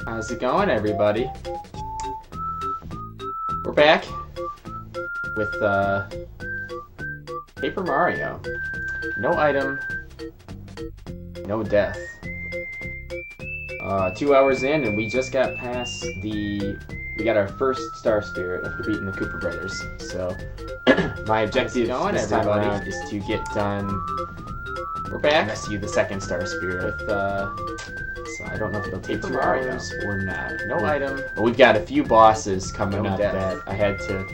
How's it going, everybody? We're back with Paper Mario. No item, no death. 2 hours in, and we just got past we got our first Star Spirit after beating the Koopa Brothers. So my objective this time around is to get done. We're back. Rescue the second Star Spirit with so I don't know if it'll take 2 hours or not. No item. But we've got a few bosses coming up that I had to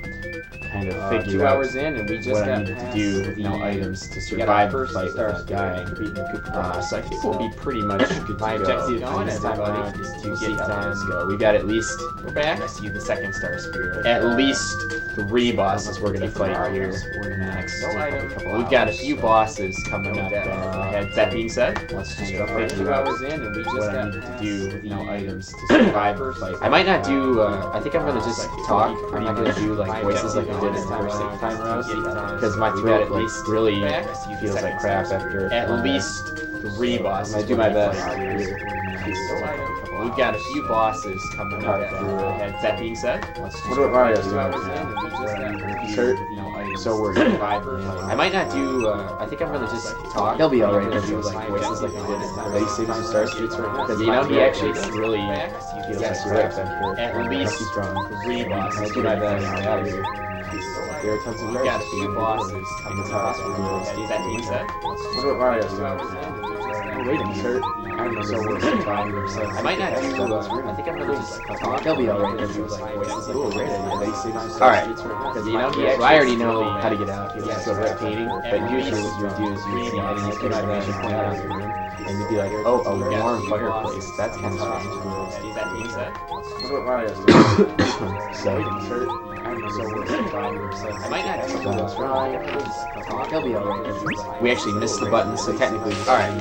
kind of figure 2 hours in, and we just what I needed to do with no items to survive the fight with that guy. So I think we'll be pretty much good. My objective this time around is to get done. We got at least rescue the second Star Spirit. At least 3 bosses we're gonna fight here in the next couple. We've got a few bosses coming up. That being said, let's just jump right 2 hours in, and we just got to do with no items to survive the fight. I might not do. I think I'm gonna just talk. I'm not gonna do like voices like I did the first time around, because my throat like really feels like crap after at least 3 bosses. I do my best. We've got a few bosses coming up. That being said, let's just what about Mario's doing? Kurt, so we're I might not do. I think I'm gonna just talk. He'll be alright. Do like voices like I did. Are you saving some Star Streets right now? Because you know he actually really feels like crap after at least 3 bosses. I do my best. Out of here. There are tons of We've got a few bosses coming up. That being said, what about Mario's doing? Wait a minute, Kurt. I'm so worried about I might not do those. I think I'm gonna just talk. He'll be alright. Alright. Because you know, I already know how to get out. He'll just go right painting. But usually what you would do is you would see any exclamation point out of your room, and you'd be like, oh, a warm fireplace. That's kind of strange. That being said, what about Mario's doing? So, Kurt. I'm so worried about I might not do those. He'll be alright. We actually missed the button, so technically, alright.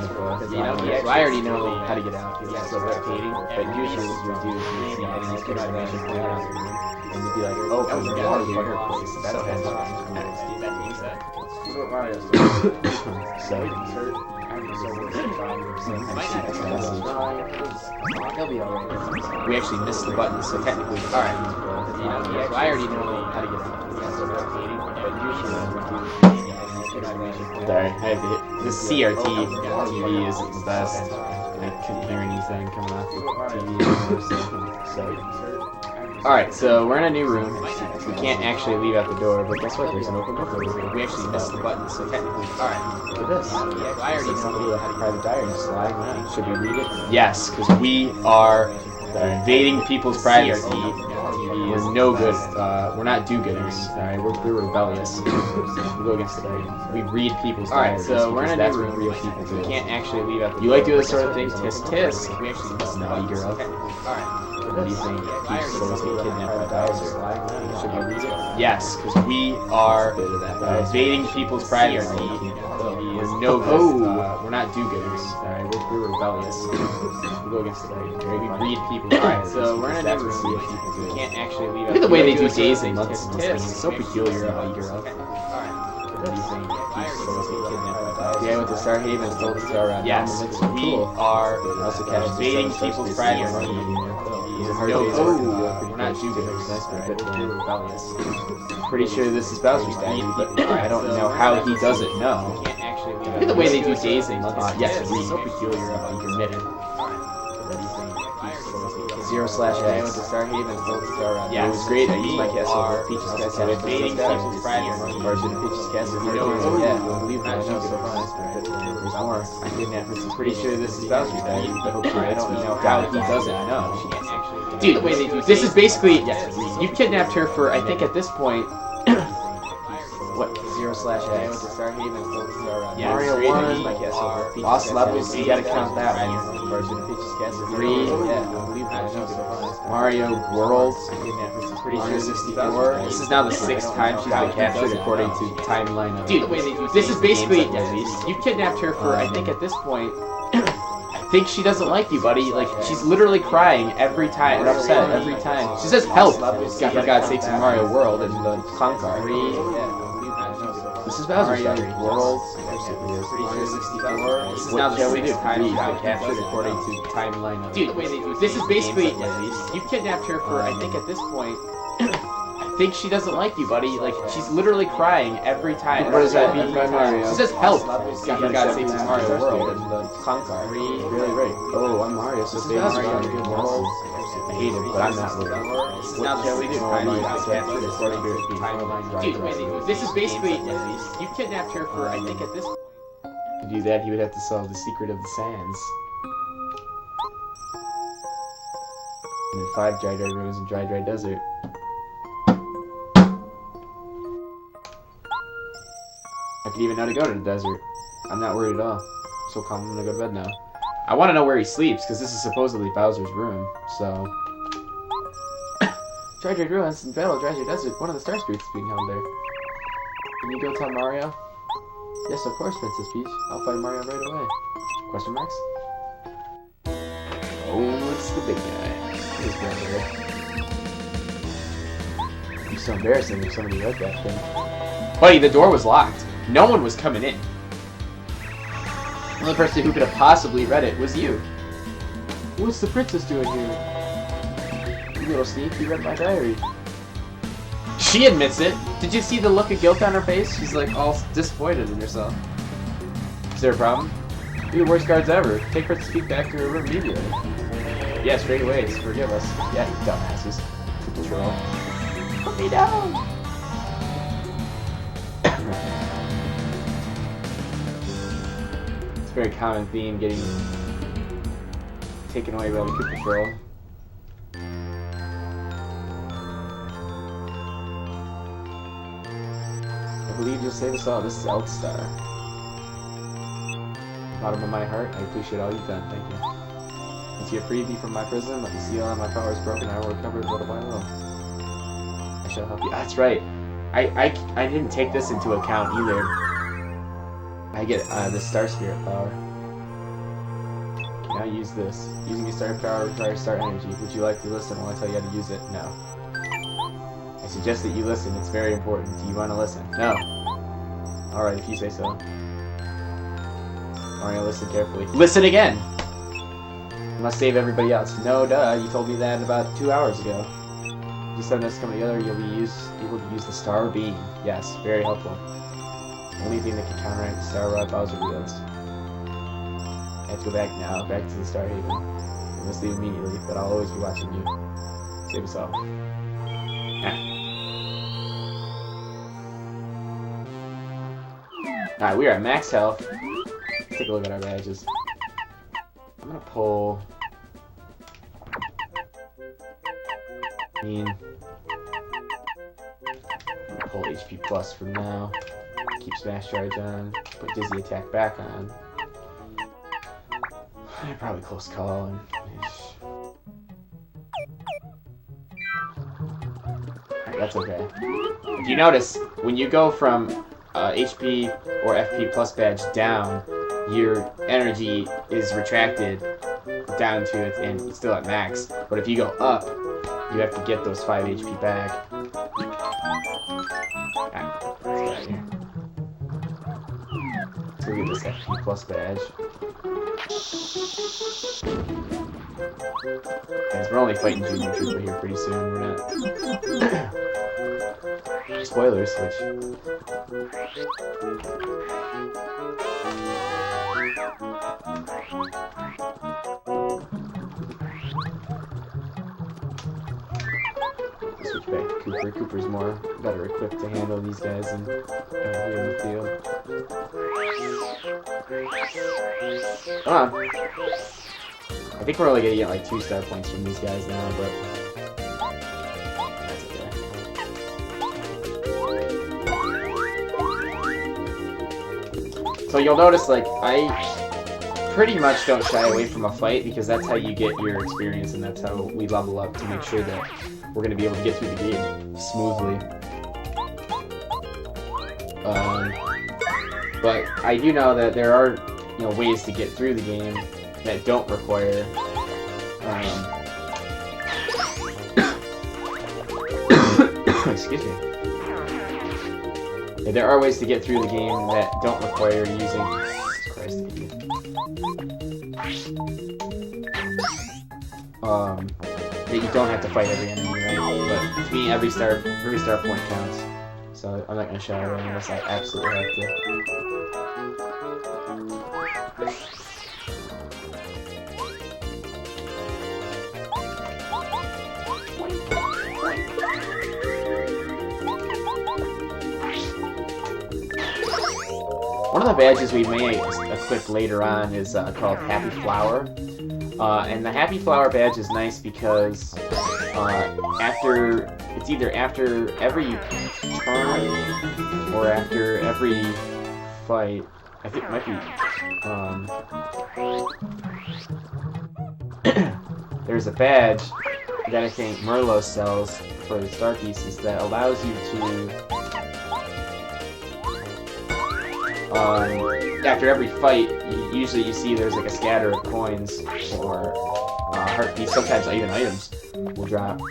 You know, I already know how to get out. He'll just go right painting. But usually what you would do is you would see any exclamation point out of your room, and you'd be like, oh, a warm fireplace. That's kind of strange. That being said, what about Mario's doing? So, Kurt. I might not do those. He'll be alright. We actually missed the button, so technically, alright. You know, I already know how to get out. Sorry, I had to hit. This CRT TV isn't the best. I couldn't hear anything coming off the TV. So, alright, so we're in a new room. We can't actually leave out the door, but guess what? There's an open door. We actually missed the button, so technically, alright. Look at this. I already know how to private diary. Slide. Should we read it? Yes, because we are invading people's privacy. He is no good. We're not do-gooders. Alright, we're rebellious. We go against the grain. We read people's diaries. Alright, so we're in a new room. Real people do. We can't actually leave out. You like doing this sort of thing? Tisk tisk. We actually missed the button. Girl. Alright. What do you think? Keeps souls get kidnapped by Bowser. Should we read it? Yes, because we are invading people's privacy. He is no good. We're not do-gooders. Alright, we're rebellious. We go against the grain. We read people. Alright, so we're in a new room. We can't actually leave out. Look at the way they do dazing. It's so peculiar. What do you think? Keeps souls get kidnapped by Bowser. Yeah, with the Star Haven, stole the Star Rod. Yes, we are invading people's privacy. We're not do-gooders. We're rebellious. Pretty sure this is Bowser's daddy, but I don't know how he doesn't know. Look at the way they do dazing. Yes, it's so peculiar. You're knitted. 0/A. With the Star Haven, stole the Star Rod. Yeah, it was great. I used my castle. Peach's castle. Invading people's privacy. Version of Peach's castle. Yeah, I believe that. There's more. I kidnapped her. Pretty sure this is Bowser's daddy, but I don't know how he doesn't know. Dude, the way they do this is basically, you've kidnapped her for, I think at this point, what, 0/A. With the Star Haven, stole the Star Rod. Mario 1, my castle. Lost levels, you gotta count that one. Version of Peach's castle. 3, yeah, I believe that. Mario World, pretty sure 64. This is now the 6th time she's been captured according to timeline. Dude, the way they do this is basically, you've kidnapped her for, I think at this point, I think she doesn't like you, buddy. Like, she's literally crying every time, and upset every time. She says help, for God's sakes, in Mario World and the clown car. This is Bowser's Mario Story. World. Absolutely is. Mario 64. This is What now the shall we do? sixth time she's been captured according to the timeline of Dude, this is games basically, that were released. you kidnapped her for, I think at this point, I think she doesn't like you, buddy. Like, she's literally crying every time. What does that mean? Every time. She says help. You gotta say to Mario World and the clown car. Really right. Oh, I'm Mario, so say Mario. I hate it, but I'm not with it. This is now the sixth time she's been captured according to the timeline. Dude, this is basically, you kidnapped her for, I think at this point. To do that, he would have to solve the secret of the sands. And then 5 dry rooms and dry desert. I could even know to go to the desert. I'm not worried at all. So calm, I'm gonna go to bed now. I want to know where he sleeps, because this is supposedly Bowser's room, so... Dry ruins and battle dry desert. One of the star spirits is being held there. Can you go tell Mario? Yes, of course, Princess Peach. I'll find Mario right away. Question marks? Oh, it's the big guy. He's right there. It's so embarrassing if somebody read that thing. Buddy, the door was locked. No one was coming in. The only person who could have possibly read it was you. What's the princess doing here? You little sneak, you read my diary. She admits it. Did you see the look of guilt on her face? She's like all disappointed in herself. Is there a problem? You're the worst guards ever. Take Princess Peach back to her room immediately. Yeah, straight away. Forgive us. Yeah, you dumbasses. Control. Put me down! It's a very common theme, getting taken away by the Koopa Patrol. I believe you'll save us all. This is Eldstar. Bottom of my heart, I appreciate all you've done. Thank you. Since you have freed me from my prison, let me seal on my power is broken. I will recover little by little. I shall help you. That's right. I didn't take this into account either. I get the Star Spirit power. Now use this. Using a star power requires star energy. Would you like to listen while I tell you how to use it? No. I suggest that you listen. It's very important. Do you want to listen? No. Alright, if you say so. Mario, listen carefully. Listen again! You must save everybody else. No, duh. You told me that about 2 hours ago. Just having us come together, you'll be able to use the Star Beam. Yes, very helpful. The only thing that can counteract the Star Rod Bowser wields. I have to go back now, back to the Star Haven. I must leave immediately, but I'll always be watching you. Save us all. Alright, we are at max health. Let's take a look at our badges. I'm gonna pull... pull HP Plus for now. Keep Smash Charge on. Put Dizzy Attack back on. Probably close call and alright, that's okay. If you notice, when you go from HP or FP Plus badge down, your energy is retracted down to it and it's still at max. But if you go up, you have to get those 5 HP back. Let's go get this FP Plus badge. Guys, we're only fighting Junior Trooper here pretty soon. We're not... Spoilers, which... Switch back to Cooper. Cooper's better equipped to handle these guys than here in the field. Come on. I think we're only gonna get like 2 star points from these guys now, but that's okay. So you'll notice, like, I pretty much don't shy away from a fight because that's how you get your experience and that's how we level up to make sure that we're gonna be able to get through the game smoothly. But I do know that there are, ways to get through the game that don't require excuse me. There are ways to get through the game that don't require using... Jesus Christ, idiot. That you don't have to fight every enemy, right? But to me, every star point counts. So I'm not gonna shout it unless I absolutely have to. One of the badges we may equip later on is called Happy Flower. And the Happy Flower badge is nice because it's either after every turn or after every fight. I think it might be. There's a badge that I think Merlo sells for the star pieces that allows you to. After every fight, usually you see there's like a scatter of coins or heart piece. Sometimes even items will drop.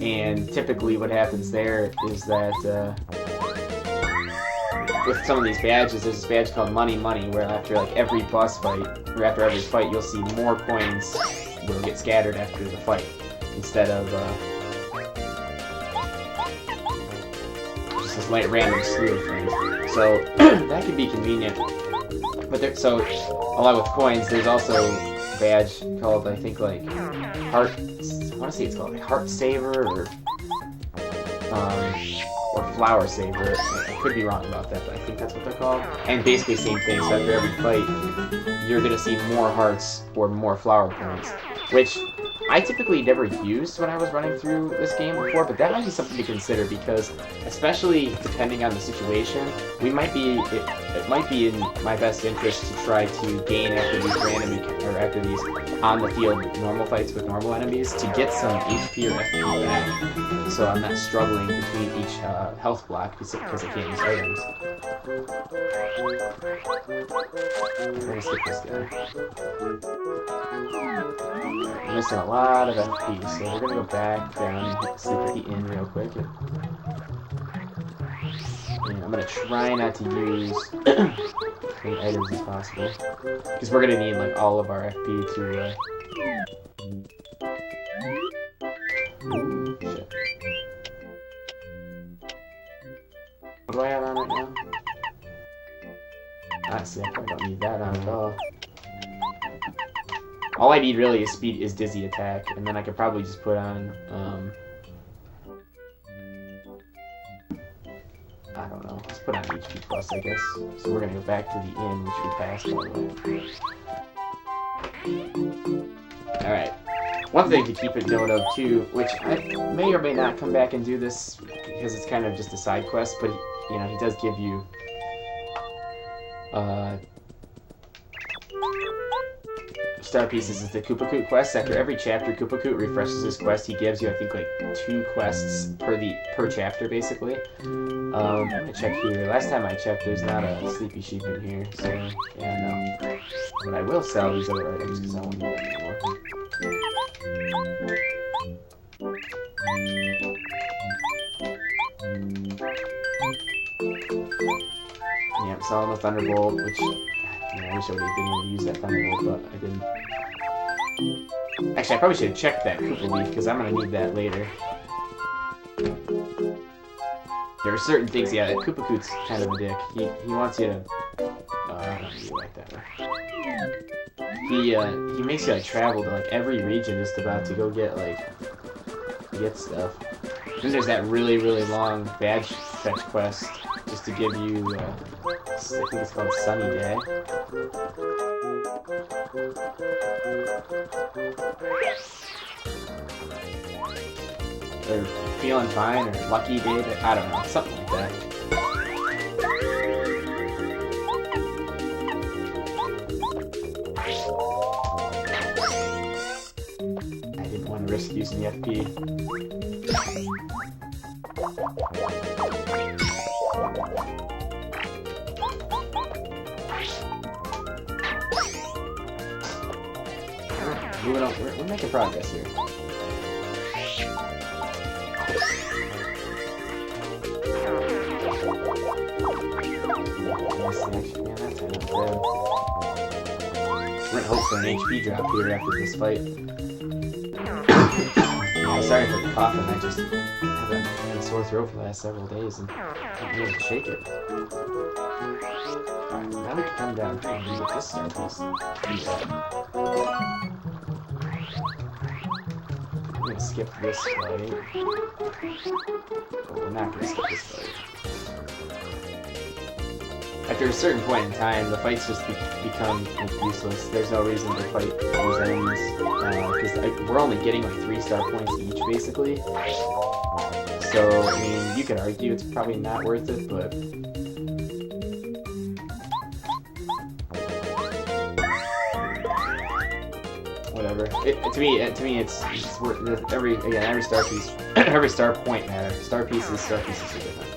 And typically what happens there is that with some of these badges, there's this badge called Money Money, where after like every boss fight, or after every fight, you'll see more coins will get scattered after the fight, instead of just this light random slew of things. So that could be convenient. But so along with coins, there's also a badge called, I think, like Heart. I want to say it's called like Heart Saver or Flower Saver. I could be wrong about that, but I think that's what they're called. And basically same thing. So after every fight, you're gonna see more hearts or more flower points, which I typically never used when I was running through this game before, but that might be something to consider because, especially depending on the situation, it might be in my best interest to try to gain after these after these on the field normal fights with normal enemies to get some HP or FP back, so I'm not struggling between each health block because I can't use items. Let's get this guy. I'm missing a lot of FP, so we're gonna go back down and hit the sleeper heat in real quick. And I'm gonna try not to use as many items as possible, because we're gonna need like all of our FP to. Shit. What do I have on right now? Honestly, I probably don't need that on at all. All I need really is dizzy attack, and then I could probably just put on, I don't know, let's put on HP plus, I guess. So we're gonna go back to the inn, which we passed, by the way. Alright. One thing to keep a note of, too, which I may or may not come back and do this, because it's kind of just a side quest, but, you know, he does give you, star pieces is the Koopa quest. After every chapter, Koopa refreshes his quest. He gives you, I think, like 2 quests per chapter, basically. I'm gonna check here. Last time I checked, there's not a sleepy sheep in here, so yeah, no. But I will sell these other items because I won't need them anymore. Yeah, I'm selling the Thunderbolt, which. I wish I would have been able to use that Thunderbolt, but I didn't. Actually, I probably should have checked that Koopa Leaf, because I'm going to need that later. There are certain things, yeah, Koopa Koot's kind of a dick. He wants you to... I don't do like that way. He makes you, like, travel to, like, every region just about to go get, like... get stuff. Then there's that really, really long badge fetch quest, just to give you, I think it's called Sunny Day. Or Feeling Fine, or Lucky Day, I don't know, something like that. I didn't want to risk using the FP. We're making progress here. Yeah, that's not bad. We're gonna hope for an HP drop here after this fight. Yeah, sorry for the coughing. I just have a sore throat for the last several days and can't be able to shake it. Alright, now we can come down here and get this star piece. I'm gonna skip this fight. But we're not gonna skip this fight. After a certain point in time, the fights just become useless. There's no reason to fight these enemies because we're only getting like 3-star points each, basically. So, I mean, you could argue it's probably not worth it, but whatever. To me, it's worth every star piece, every star point matters. Star pieces are different.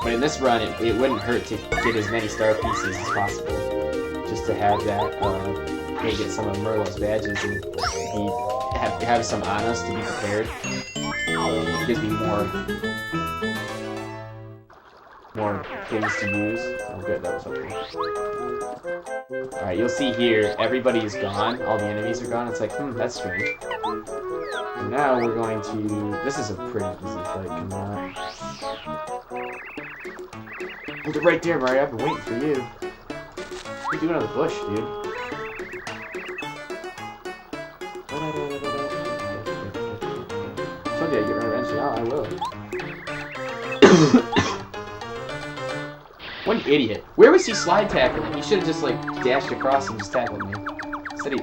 But in this run, it wouldn't hurt to get as many star pieces as possible, just to have that, maybe get some of Merlo's badges and have some on us to be prepared. It gives me more things to use. Oh good, that was okay. Alright, you'll see here, everybody is gone, all the enemies are gone. It's like, that's strange. And now we're going to... This is a pretty easy fight, come on. Hold it right there, Mario. I've been waiting for you. What are you doing on the bush, dude? I told you I'd get revenge now. I will. What an idiot. Where was he slide tackling? He should have just, like, dashed across and just tackled me. Instead he...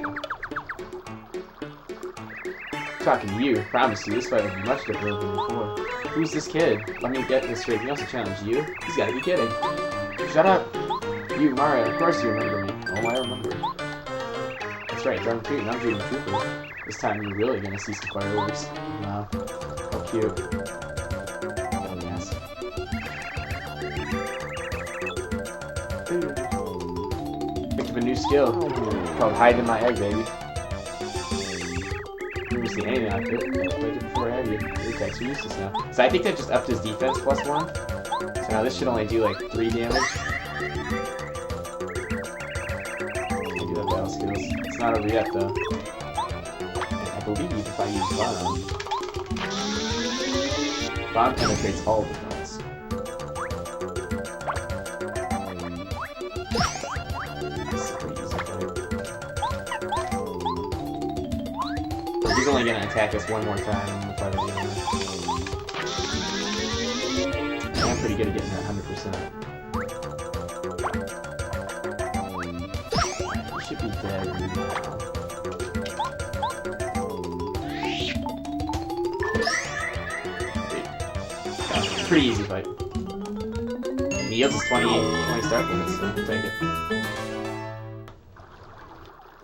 Talking to you. Promise you, this fight will be much different than before. Who's this kid? Let me get this straight. He also challenged you? He's gotta be kidding. Shut up! You, Mario, of course you remember me. Oh, I remember. That's right, I'm treating Trooper. This time you're really gonna see some fireworks. Wow. How cute. Oh, yes. Picked up a new skill. Called Hide in My Egg, baby. Never seen anything like it. I played it before I had you. Your attacks are useless now. So I think that just upped his defense +1. So now this should only do like 3 damage. Can't do that battle skills. It's not over yet though. I believe if I use Bomb. Bomb penetrates all of the bullets. This is pretty easy fight. He's only gonna attack us one more time in the fight will be over. I'm pretty good at getting that 100%. He should be dead now. Pretty easy fight. He yields us 20 star points, so we'll take it.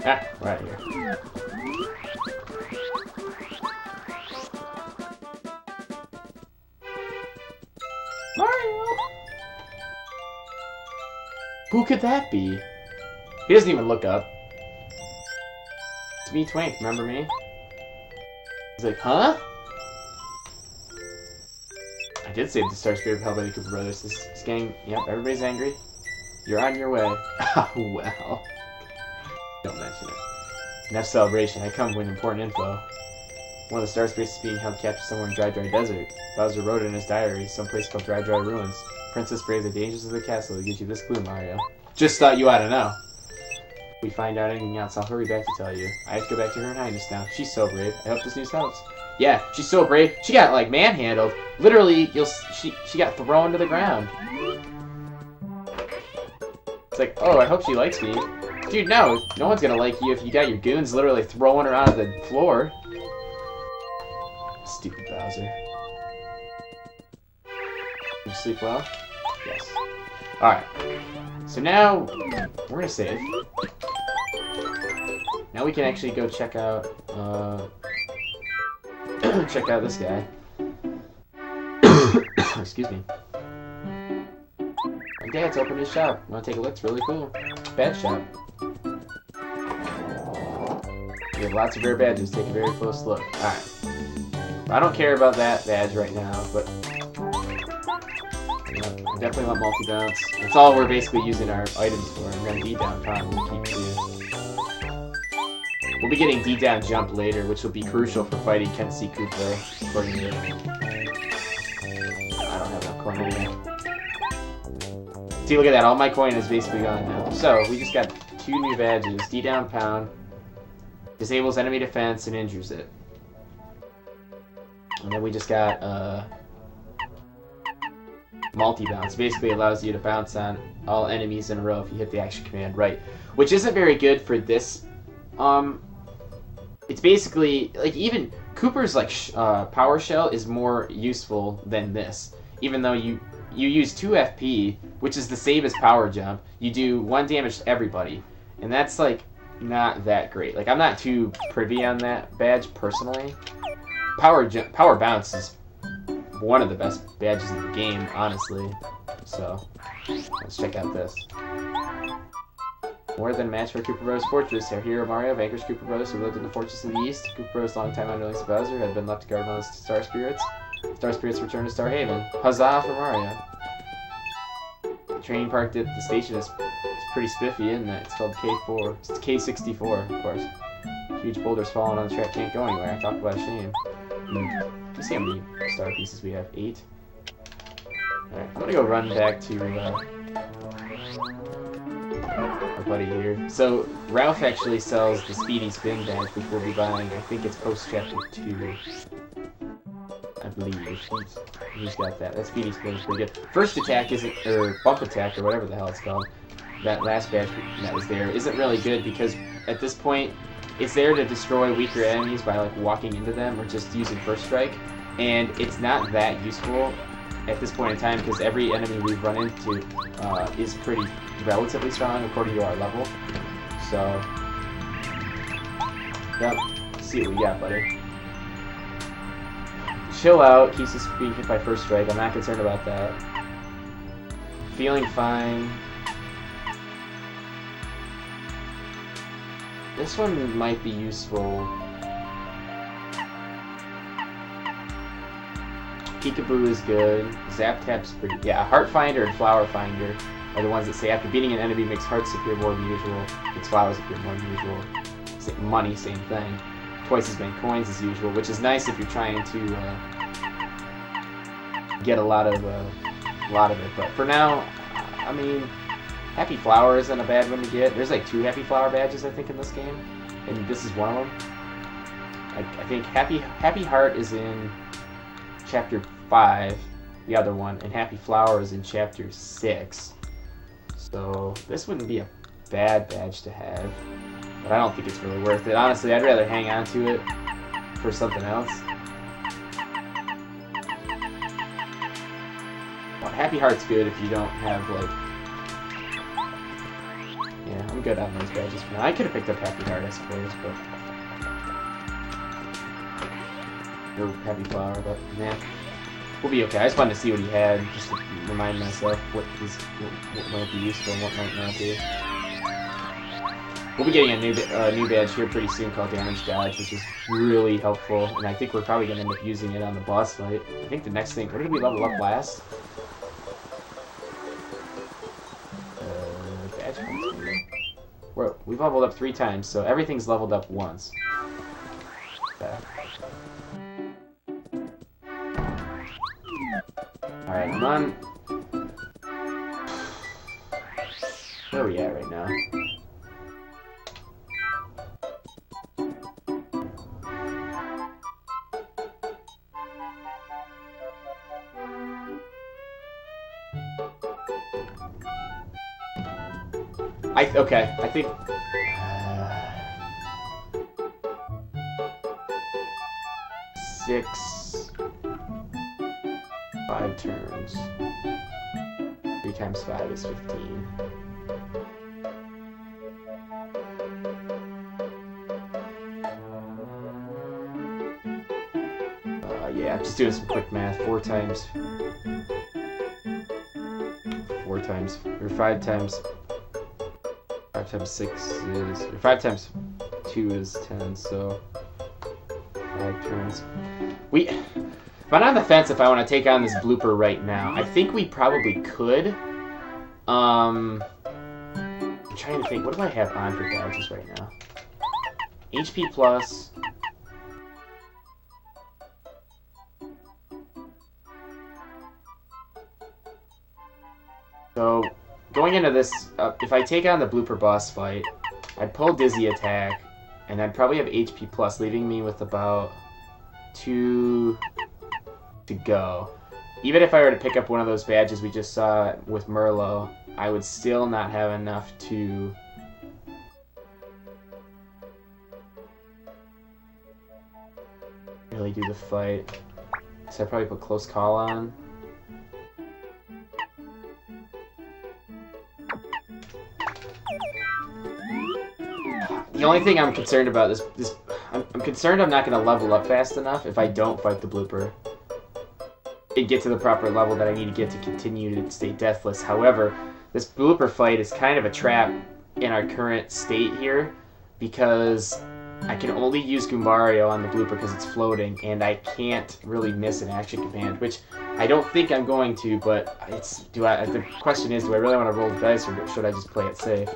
Ah, we're out of here. Mario! Who could that be? He doesn't even look up. It's me, Twink, remember me? He's like, huh? I did save the Star Spirit held by the Koopa Brothers. This gang, yep, everybody's angry. You're on your way. Oh, well. Don't mention it. Enough celebration. I come with important info. One of the Star Spirits is being held captive somewhere in Dry Desert. Bowser wrote it in his diary, someplace called Dry Ruins. Princess braved the dangers of the castle to get you this clue, Mario. Just thought you ought to know. If we find out anything else, I'll hurry back to tell you. I have to go back to Her Highness now. She's so brave. I hope this news helps. Yeah, she's so brave. She got, like, manhandled. Literally, she got thrown to the ground. It's like, oh, I hope she likes me. Dude, no. No one's gonna like you if you got your goons literally throwing her onto the floor. Stupid Bowser. Did you sleep well? Yes. Alright. So now, we're gonna save. Now we can actually go check out, check out this guy. Excuse me. My dad's opened his shop. Wanna take a look? It's really cool. Badge shop. We have lots of rare badges. Take a very close look. Alright. I don't care about that badge right now, but I definitely want multi-bounce. That's all we're basically using our items for. I'm going to D-down pound we'll keep too. We'll be getting D-down jump later, which will be crucial for fighting N64, according to... I don't have enough coin anymore. See, look at that. All my coin is basically gone now. So, we just got 2 new badges. D-down pound. Disables enemy defense and injures it. And then we just got, multi-bounce. Basically allows you to bounce on all enemies in a row if you hit the action command right. Which isn't very good for this. It's basically, like, even Cooper's, like, power shell is more useful than this. Even though you use 2 FP, which is the same as power jump, you do 1 damage to everybody. And that's, like, not that great. Like, I'm not too privy on that badge, personally. Power bounce is one of the best badges in the game, honestly. So, let's check out this. More than a match for Koopa Bros. Fortress. Our hero Mario vanquished Koopa Bros. who lived in the Fortress of the East. Koopa Bros' longtime underlings Bowser had been left to guard one of the Star Spirits. Star Spirits returned to Star Haven. Huzzah for Mario! The training park at the station is pretty spiffy, isn't it? It's called K4. It's K64, of course. Huge boulders falling on the track can't go anywhere. Talk about a shame. You see how many star pieces we have? 8. Alright, I'm gonna go run back to our buddy here. So, Ralph actually sells the Speedy Spin badge, which we'll be buying. I think it's post-chapter 2. I believe. He's got that. That Speedy Spin is pretty good. First attack isn't, or bump attack, or whatever the hell it's called. That last badge that was there isn't really good because at this point, it's there to destroy weaker enemies by like walking into them or just using first strike, and it's not that useful at this point in time because every enemy we've run into is pretty relatively strong according to our level. So, yep. Let's see what we got, buddy. Chill out. Keeps us being hit by first strike. I'm not concerned about that. Feeling fine. This one might be useful. Peekaboo is good. Zap Tap's pretty... Yeah, Heart Finder and Flower Finder are the ones that say after beating an enemy makes hearts appear more than usual. Makes flowers appear more than usual. Money, same thing. Twice as many coins as usual, which is nice if you're trying to get a lot of it. But for now, I mean... Happy Flower isn't a bad one to get. There's like 2 Happy Flower badges, I think, in this game. And this is one of them. I think Happy Heart is in Chapter 5, the other one, and Happy Flower is in Chapter 6. So, this wouldn't be a bad badge to have. But I don't think it's really worth it. Honestly, I'd rather hang on to it for something else. Well, Happy Heart's good if you don't have, like... Yeah, I'm good on those badges for now. I could have picked up Happy Heart, I suppose, but... No Happy Flower, but, man. We'll be okay. I just wanted to see what he had, just to remind myself what might be useful and what might not be. We'll be getting a new badge here pretty soon called Damage Dodge, which is really helpful, and I think we're probably going to end up using it on the boss fight. I think the next thing... Where did we level up last? Badge points, maybe? We've leveled up 3 times, so everything's leveled up once. Okay. Alright, come on. Where are we at right now? Okay, I think... 6... 5 turns. 3 times 5 is 15. Yeah, I'm just doing some quick math. 4 times... 4 times... Or 5 times... 5 times 6 is... Or 5 times 2 is 10, so... 5 turns. But I'm on the fence if I want to take on this blooper right now. I think we probably could. I'm trying to think. What do I have on for badges right now? HP plus. So, going into this, if I take on the blooper boss fight, I'd pull Dizzy Attack, and I'd probably have HP plus, leaving me with about 2 to go. Even if I were to pick up one of those badges we just saw with Merlot, I would still not have enough to really do the fight. So I'd probably put Close Call on. The only thing I'm concerned about I'm concerned I'm not going to level up fast enough if I don't fight the blooper and get to the proper level that I need to get to continue to stay deathless. However, this blooper fight is kind of a trap in our current state here because I can only use Goombario on the blooper because it's floating, and I can't really miss an action command, which I don't think I'm going to, but the question is, do I really want to roll the dice, or should I just play it safe?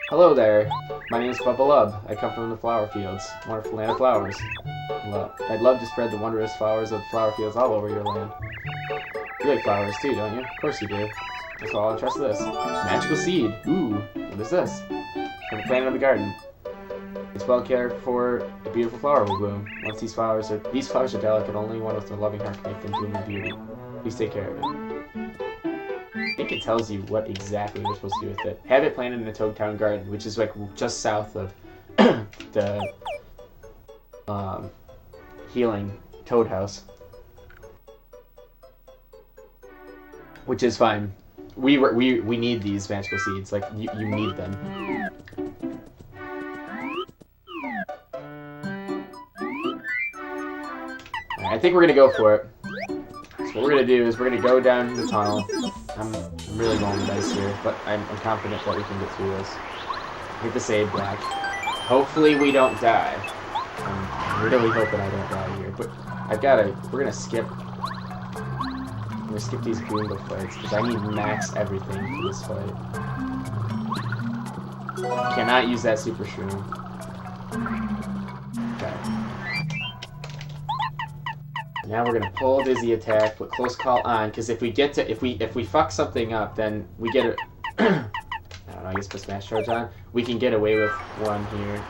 Hello there, my name is Bubba Lub. I come from the flower fields, wonderful land of flowers. I'd love to spread the wondrous flowers of the flower fields all over your land. You like flowers too, don't you? Of course you do. That's why I'll trust this. Magical seed. Ooh, what is this? From the planet of the garden. It's well cared for. A beautiful flower will bloom. Once these flowers are delicate, only one with a loving heart can make them bloom in beauty. Please take care of it. I think it tells you what exactly we're supposed to do with it. Have it planted in the Toadtown Garden, which is like just south of the healing Toad House, which is fine. We need these magical seeds. Like you need them. Alright, I think we're gonna go for it. So what we're gonna do is we're gonna go down the tunnel. I'm really rolling the dice here, but I'm confident that we can get through this. Hit the save block. Hopefully we don't die. I'm really hoping I don't die here, but we're gonna skip these Goomba fights, because I need max everything for this fight. Cannot use that Super Shroom. Okay. Now we're gonna pull Dizzy Attack, put Close Call on, because if we fuck something up, then we get it. I don't know, I guess put Smash Charge on. We can get away with one here.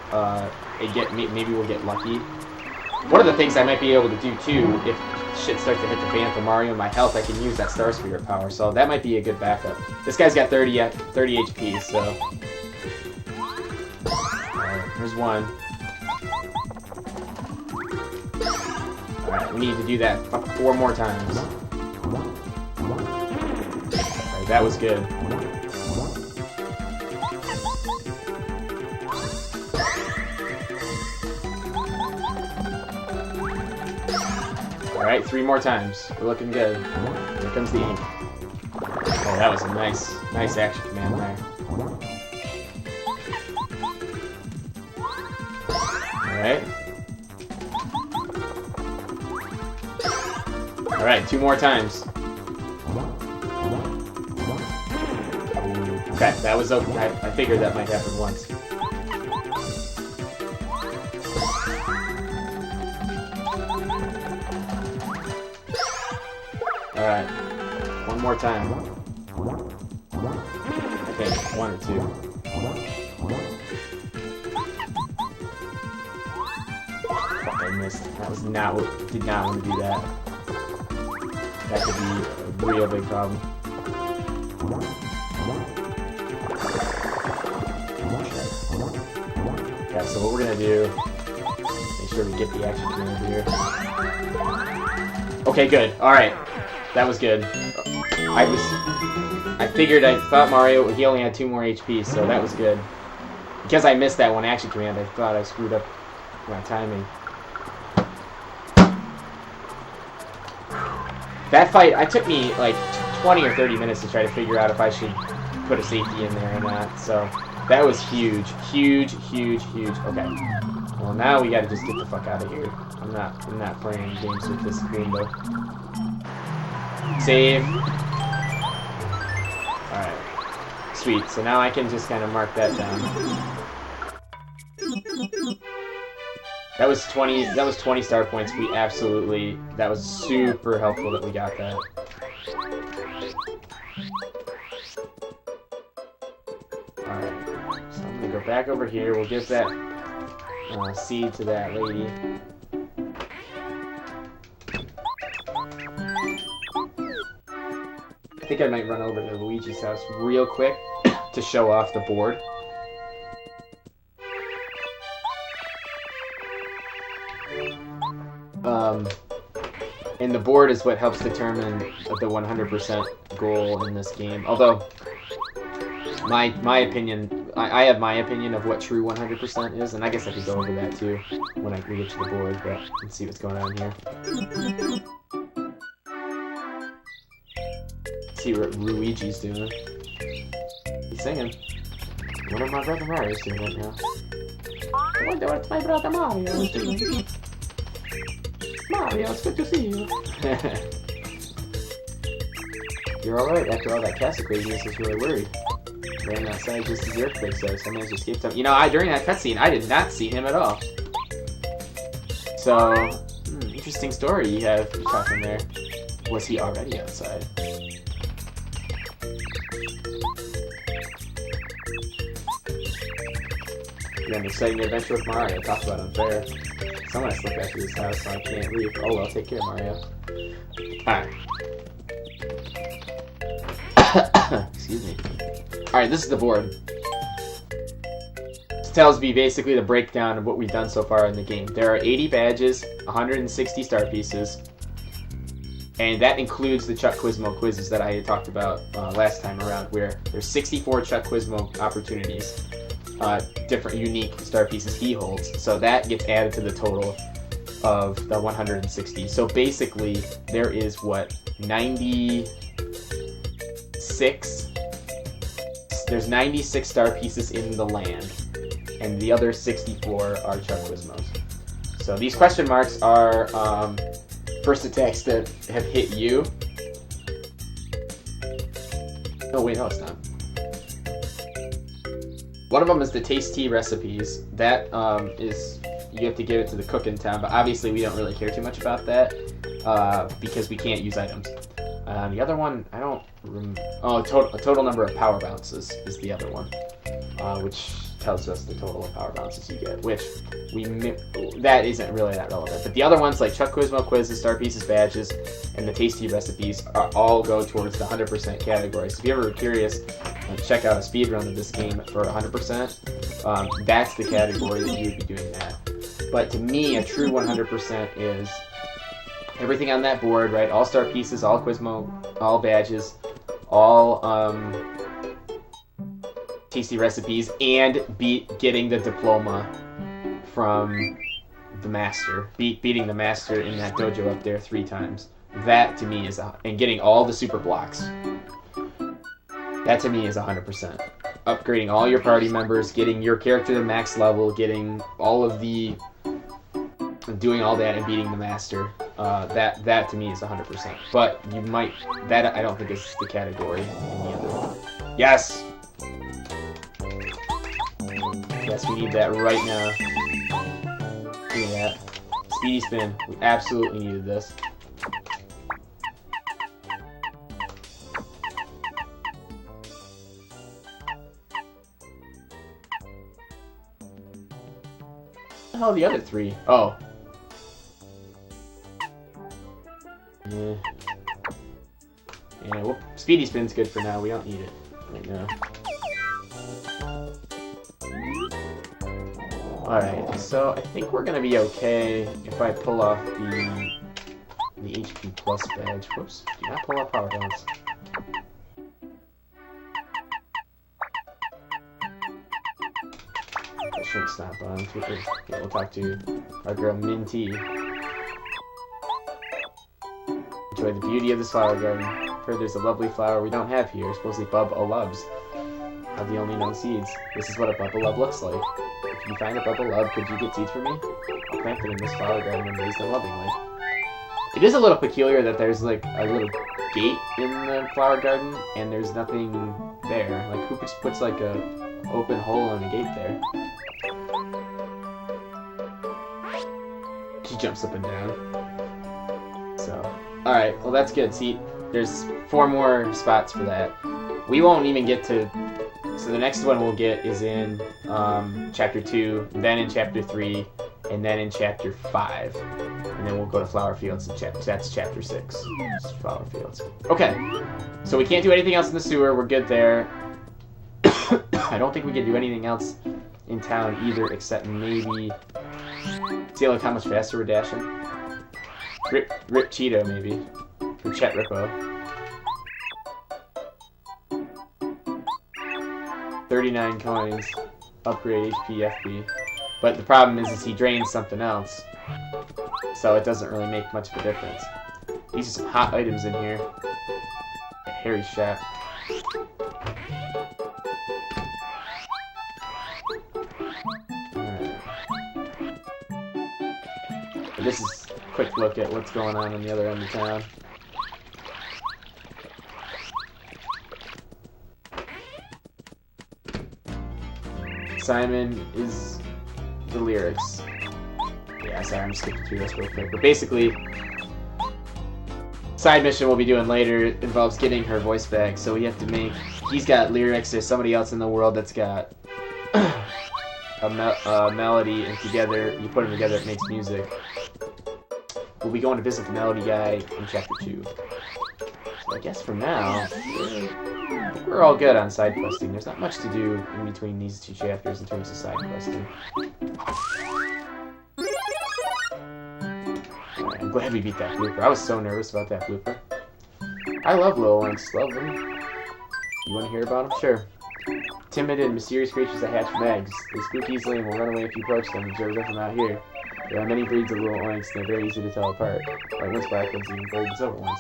Maybe we'll get lucky. One of the things I might be able to do too, if shit starts to hit the fan for Mario and my health, I can use that Star Spirit power, so that might be a good backup. This guy's got 30 HP, so... Alright, here's one. Alright, we need to do that 4 more times. Alright, that was good. Alright, 3 more times. We're looking good. Here comes the ink. Oh, that was a nice action command there. Alright. Alright, 2 more times. Okay, that was okay. I figured that might happen once. Alright, 1 more time. Okay, 1 or 2. Fuck, I missed. That was not what, did not want to do that. That could be a real big problem. Okay, so what we're gonna do, make sure we get the action command here. Okay, good. Alright. That was good. I thought Mario, he only had 2 more HP, so that was good. Because I missed that one action command, I thought I screwed up my timing. That fight, it took me like 20 or 30 minutes to try to figure out if I should put a safety in there or not, so that was huge. Huge, huge, huge. Okay. Well, now we gotta just get the fuck out of here. I'm not playing games with this window. Save. Alright. Sweet. So now I can just kind of mark that down. That was 20 star points. That was super helpful that we got that. Alright. So I'm gonna go back over here. We'll give that seed to that lady. I think I might run over to Luigi's house real quick to show off the board. And the board is what helps determine the 100% goal in this game. Although, my opinion, I have my opinion of what true 100% is, and I guess I could go over that too when we get to the board, but let's see what's going on here. See what Luigi's doing. He's singing. What are my brother Mario's doing right now? I wonder what my brother Mario is doing. Mario, it's good to see you. You're alright after all that castle craziness. Is really worried. Ran outside just as the earthquake said. Some managed to escape him. You know, during that cutscene, I did not see him at all. So, interesting story you have talking there. Was he already outside? You're an exciting adventure with Mario. Talk about unfair. Someone has to look after this house, so I can't leave. Oh well, take care, Mario. Alright. Excuse me. Alright, this is the board. This tells me basically the breakdown of what we've done so far in the game. There are 80 badges, 160 star pieces, and that includes the Chuck Quizmo quizzes that I had talked about last time around, where there's 64 Chuck Quizmo opportunities. Different unique star pieces he holds, so that gets added to the total of the 160. So basically there is 96, there's 96 star pieces in the land, and the other 64 are Chuck Quizmos. So these question marks are first attacks that have hit you. Oh wait, no it's not. One of them is the tasty recipes. That is, you have to give it to the cook in town, but obviously we don't really care too much about that because we can't use items. The other one, I don't remember. Oh, a total number of power bounces is the other one, which tells us the total of power bounces you get, which that isn't really that relevant. But the other ones, like Chuck Quizmo quizzes, star pieces, badges, and the tasty recipes, all go towards the 100% category. So if you're ever curious, check out a speedrun of this game for 100%. That's the category that you would be doing that. But to me, a true 100% is everything on that board, right? All star pieces, all Quizmo, all badges, all tasty recipes, and getting the diploma from the master, beating the master in that dojo up there 3 times. That to me is and getting all the super blocks. That to me is 100%. Upgrading all your party members, getting your character to max level, getting all of the, doing all that and beating the master. That to me is 100%. But you might, that I don't think is the category in the other one. Yes! Yes, we need that right now. Give me that. Speedy spin. We absolutely needed this. What the hell are the other 3? Oh. Yeah. Yeah, well, Speedy Spin's good for now. We don't need it right now. Alright, so I think we're gonna be okay if I pull off the HP Plus badge. Whoops, do not pull off power bounce. I shouldn't snap on. Okay, we'll talk to our girl Minty. Enjoy the beauty of this flower garden. Heard there's a lovely flower we don't have here, supposedly Bub O Loves. of the only known seeds. This is what a bubble love looks like. If you find a bubble love, could you get seeds from me? I'll plant them in this flower garden and raise them lovingly. It is a little peculiar that there's like a little gate in the flower garden and there's nothing there. Like who just puts like a open hole in a gate there? She jumps up and down. So, alright, well that's good. See, there's 4 more spots for that. We won't even get to... So the next one we'll get is in Chapter 2, then in Chapter 3, and then in Chapter 5. And then we'll go to Flower Fields, and that's Chapter 6. Just Flower Fields. Okay, so we can't do anything else in the sewer. We're good there. I don't think we can do anything else in town either, except maybe... See like how much faster we're dashing? Rip Cheeto, maybe. Or Chet Rippo. 39 coins. Upgrade HP FP. But the problem is he drains something else. So it doesn't really make much of a difference. These are some hot items in here. Harry Shap. This is a quick look at what's going on the other end of town. Simon is the lyrics. Yeah, sorry, I'm skipping through this real quick. But basically, side mission we'll be doing later involves getting her voice back. So we have to make... He's got lyrics, there's somebody else in the world that's got a melody, and together, you put them together, it makes music. We'll be going to visit the melody guy in Chapter 2. So I guess for now, we're all good on side questing. There's not much to do in between these 2 chapters in terms of side questing. Right, I'm glad we beat that blooper. I was so nervous about that blooper. I love little ones. Love them. You want to hear about them? Sure. Timid and mysterious creatures that hatch from eggs. They spook easily and will run away if you approach them. Observe them from out here. There are many breeds of little oinks, and they're very easy to tell apart. White ones, black ones, even gold and silver ones.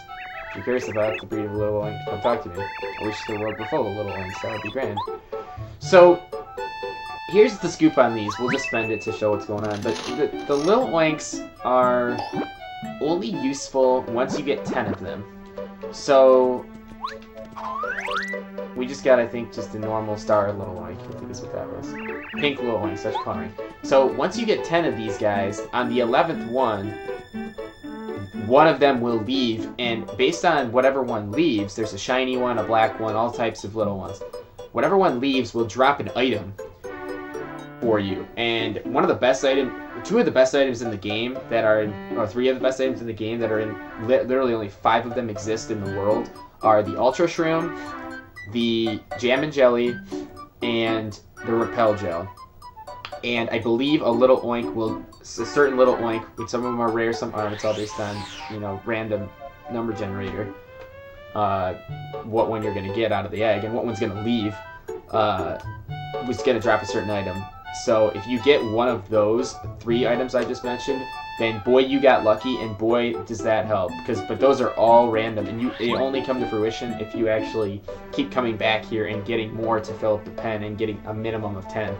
If you're curious about the breed of little oink, come talk to me. I wish the world were full of little oinks. That would be grand. So, here's the scoop on these. We'll just spend it to show what's going on. But the little oinks are only useful once you get 10 of them. So, we just got, I think, just a normal star little oink. I think is what that was. Pink little oink, such coloring. So, once you get 10 of these guys, on the 11th one of them will leave, and based on whatever one leaves, there's a shiny one, a black one, all types of little ones. Whatever one leaves will drop an item for you. And one of the best items, 2 of the best items in the game that are in, or 3 of the best items in the game that are in, literally only 5 of them exist in the world, are the Ultra Shroom, the Jam and Jelly, and the Repel Gel. And I believe a little oink will, a certain little oink, which some of them are rare, some aren't, it's all based on, you know, random number generator, what one you're going to get out of the egg, and what one's going to leave, was going to drop a certain item. So if you get one of those 3 items I just mentioned, then boy you got lucky, and boy does that help. But those are all random, and they only come to fruition if you actually keep coming back here and getting more to fill up the pen and getting a minimum of 10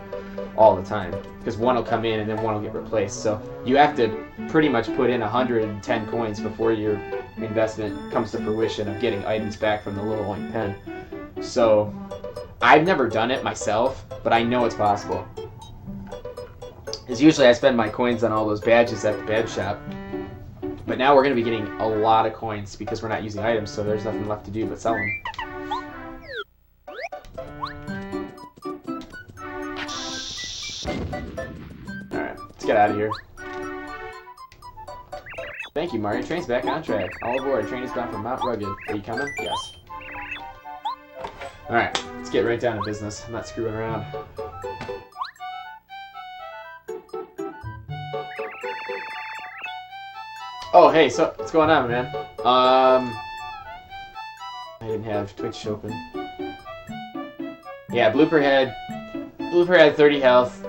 all the time. Because one will come in and then one will get replaced. So you have to pretty much put in 110 coins before your investment comes to fruition of getting items back from the little oink pen. So I've never done it myself, but I know it's possible. Because usually I spend my coins on all those badges at the badge shop. But now we're going to be getting a lot of coins because we're not using items, so there's nothing left to do but sell them. Alright, let's get out of here. Thank you, Mario. Train's back on track. All aboard. Train is bound for Mount Rugged. Are you coming? Yes. Alright, let's get right down to business. I'm not screwing around. Oh, hey, so what's going on, man? I didn't have Twitch open. Yeah, Blooper had 30 health.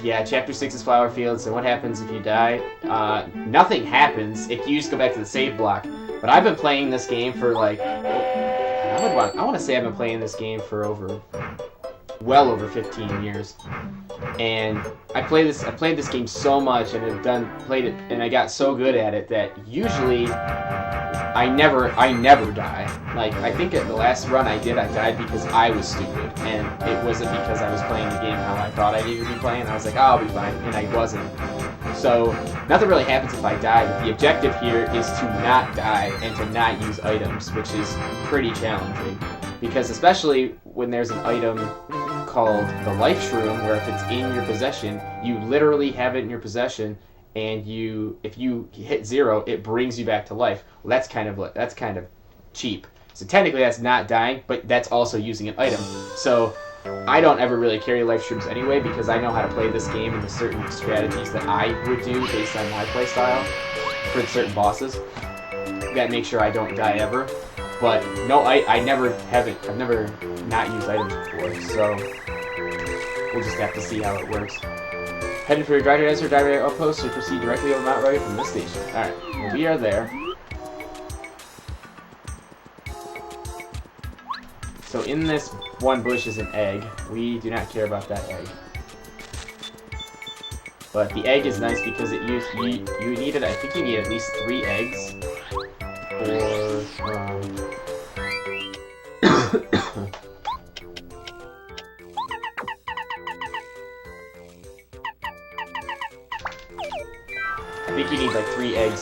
Yeah, Chapter 6 is Flower Fields, and what happens if you die? Nothing happens if you just go back to the save block. But I've been playing this game for like, I want to say I've been playing this game for well over 15 years. And I played this game so much and have played it, and I got so good at it that usually I never die. Like, I think at the last run I died because I was stupid, and it wasn't because I was playing the game how I thought I needed to be playing. I was like, oh, I'll be fine, and I wasn't. So nothing really happens if I die, but the objective here is to not die and to not use items, which is pretty challenging. Because especially when there's an item called the life shroom, where if it's in your possession, you literally have it in your possession, and if you hit 0, it brings you back to life. Well, that's kind of cheap. So technically that's not dying, but that's also using an item. So I don't ever really carry life shrooms anyway, because I know how to play this game and the certain strategies that I would do based on my play style for certain bosses that make sure I don't die ever. But no, I've never not used items before, so we'll just have to see how it works. Heading for your driver desert or driver outpost, to proceed directly over Mount Road from this station. Alright, well, we are there. So in this one bush is an egg. We do not care about that egg. But the egg is nice because you needed, I think you need at least 3 eggs for I think you need like 3 eggs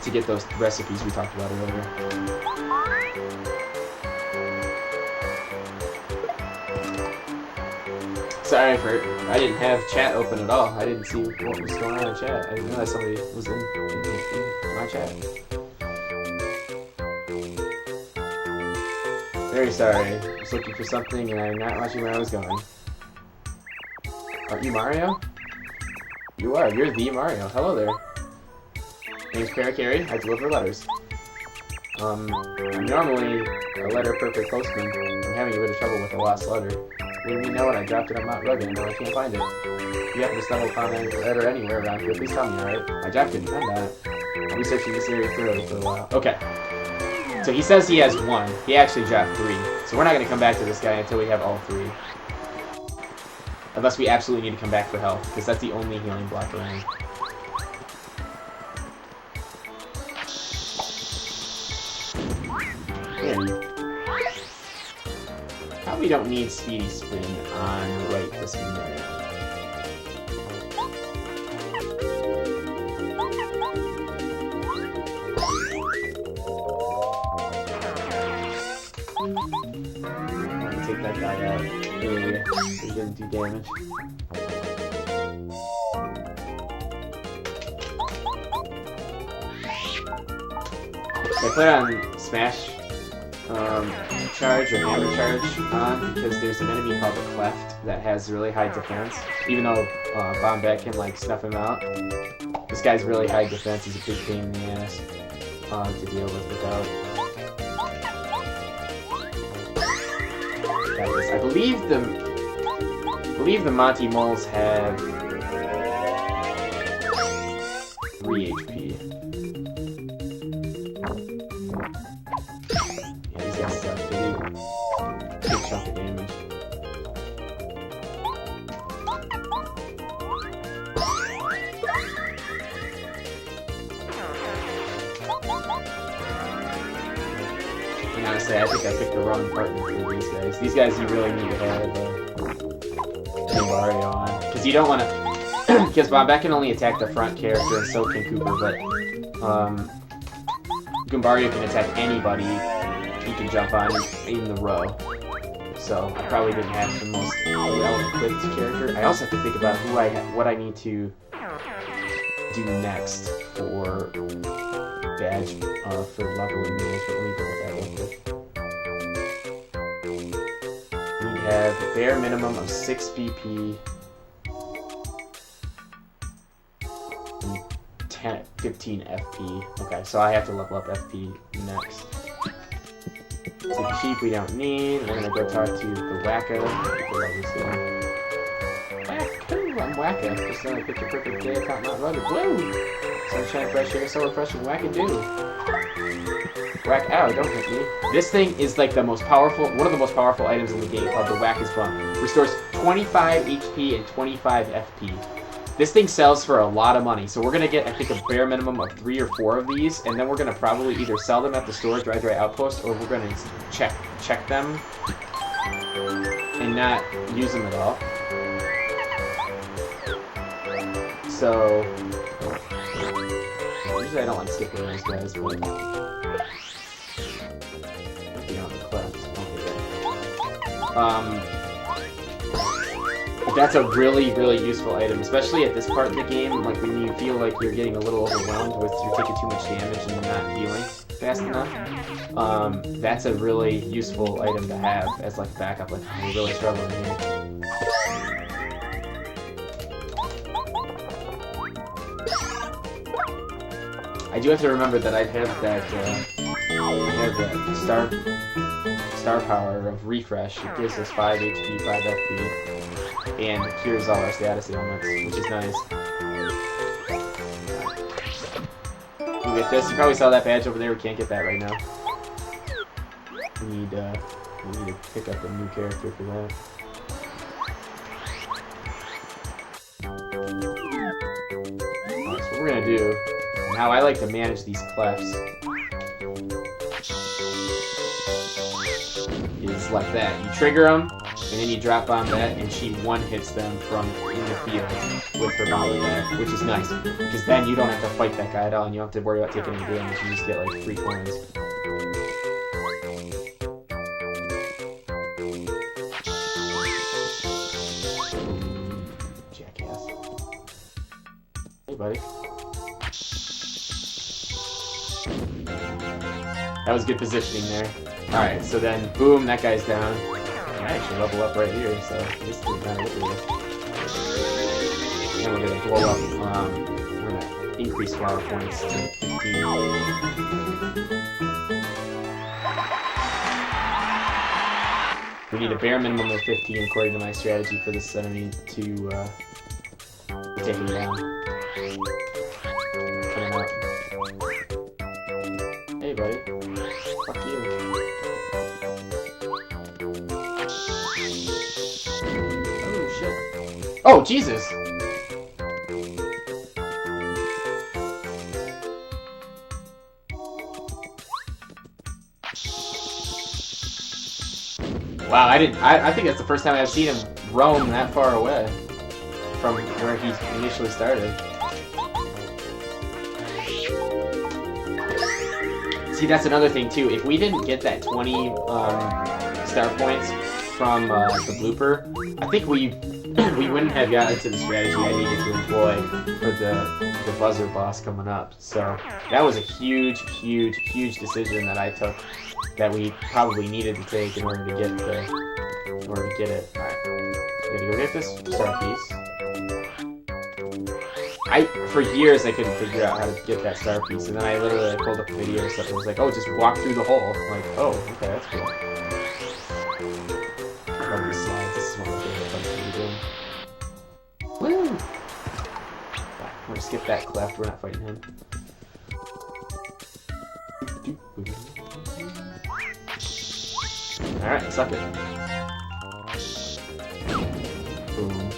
to get those recipes we talked about earlier. Sorry I didn't have chat open at all. I didn't see what was going on in chat. I didn't realize somebody was in my chat. Very sorry. I was looking for something and I'm not watching where I was going. Aren't you Mario? You are. You're the Mario. Hello there. Name's Paracarry. I deliver letters. I'm normally a letter-perfect postman. I'm having a bit of trouble with a lost letter. Let me know when I dropped it on Mount Rugged and I can't find it. If you happen to stumble upon a letter anywhere around here, please tell me, alright? I dropped it and found it. I'll be searching this area thoroughly for a while. Okay. So he says he has 1. He actually dropped 3. So we're not going to come back to this guy until we have all 3. Unless we absolutely need to come back for health, because that's the only healing block around. Probably don't need Speedy Spin on right this minute. I'm gonna take that guy out earlier so he didn't do damage. I put on Smash charge or hammer charge on because there's an enemy called the Cleft that has really high defense. Even though Bombette can like snuff him out, this guy's really high defense. He's a big pain in the ass to deal with without. Got this. I believe the Monty Moles have 3 HP. Chunk of damage. And honestly, I think I picked the wrong partner for these guys. These guys you really need to have Mario on. Because you don't want to... Because Bombette can only attack the front character, and so can Cooper, but... Goombario can attack anybody he can jump on in the row. So I probably didn't have the most well-equipped character. I also have to think about what I need to do next for badge for leveling management. Let me go with that real quick. We have a bare minimum of 6 BP and 15 FP. Okay, so I have to level up FP next. Some sheep we don't need. We're gonna go talk to the Wacko. I'm Wacko. Just another picture perfect day. Caught not rugged. Woo! Sunshine, fresh air, so refreshing. Wackadoo. Whack! Ow! Don't hit me. This thing is like the most powerful, one of the most powerful items in the game called the Whack is Fun. Restores 25 HP and 25 FP. This thing sells for a lot of money, so we're gonna get, I think, a bare minimum of 3 or 4 of these, and then we're gonna probably either sell them at the store, Dry Outpost, or we're gonna check them and not use them at all. So usually I don't like skipping those guys, but that's a really, really useful item, especially at this part of the game, like when you feel like you're getting a little overwhelmed with you're taking too much damage and you're not healing fast enough. That's a really useful item to have as like backup, like when you're really struggling here. I do have to remember that I have that star power of refresh. It gives us 5 HP, 5 FP, and cures all our status ailments, which is nice. You get this. You probably saw that badge over there. We can't get that right now. We need to pick up a new character for that. Alright, so what we're gonna do. Now I like to manage these clefts. Is like that. You trigger them, and then you drop on that, and she one-hits them from in the field with her power attack, which is nice. Because then you don't have to fight that guy at all, and you don't have to worry about taking any damage. You just get like 3 coins. Jackass. Hey, buddy. That was good positioning there. Alright, so then, boom, that guy's down. I actually level up right here, so this doesn't matter what we do. And we're gonna blow up, we're gonna increase flower points to 15. We need a bare minimum of 15 according to my strategy for this enemy to take him down. Put him out. Hey, buddy. Fuck you. Oh, shit. Oh, Jesus! Wow, I think that's the first time I've seen him roam that far away from where he initially started. See, that's another thing too. If we didn't get that 20 star points from the blooper, I think we wouldn't have gotten to the strategy I needed to employ for the buzzer boss coming up. So that was a huge decision that I took that we probably needed to take in order to get it. All right, we gotta go get this star piece. For years I couldn't figure out how to get that star piece, and then I literally pulled up a video or something. It was like, oh, just walk through the hole. I'm like, oh, okay, that's cool. I love these slides. This is one of my favorite things to be doing. Woo! We're gonna skip that cleft. We're not fighting him. All right, suck it. Boom.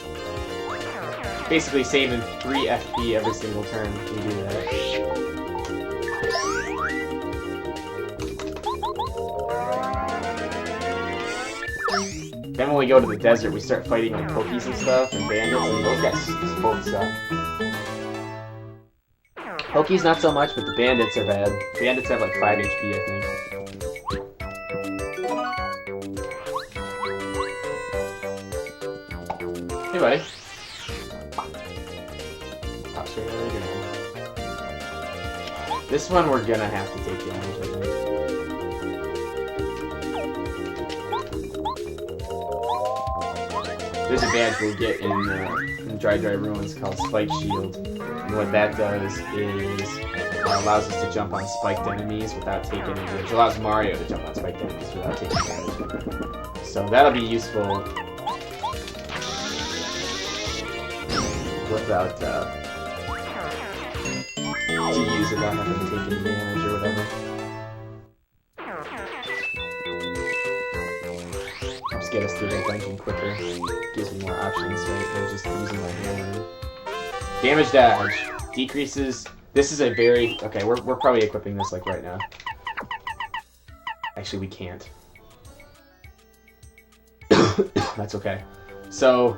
Basically saving 3 FP every single turn if you do that. Then when we go to the desert, we start fighting like Pokies and stuff, and bandits, and those guys both suck. Pokies not so much, but the bandits are bad. Bandits have like 5 HP, I think. Hey, buddy. This one we're gonna have to take damage, I think. There's a badge we'll get in Dry Ruins called Spike Shield. And what that does is allows us to jump on spiked enemies without taking any damage. Allows Mario to jump on spiked enemies without taking damage. So that'll be useful without to use without having to take any damage or whatever. Helps get us through the dungeon quicker. Gives me more options, right? Than just using my hammer. Damage dodge decreases. This is a very okay. We're probably equipping this like right now. Actually, we can't. That's okay. So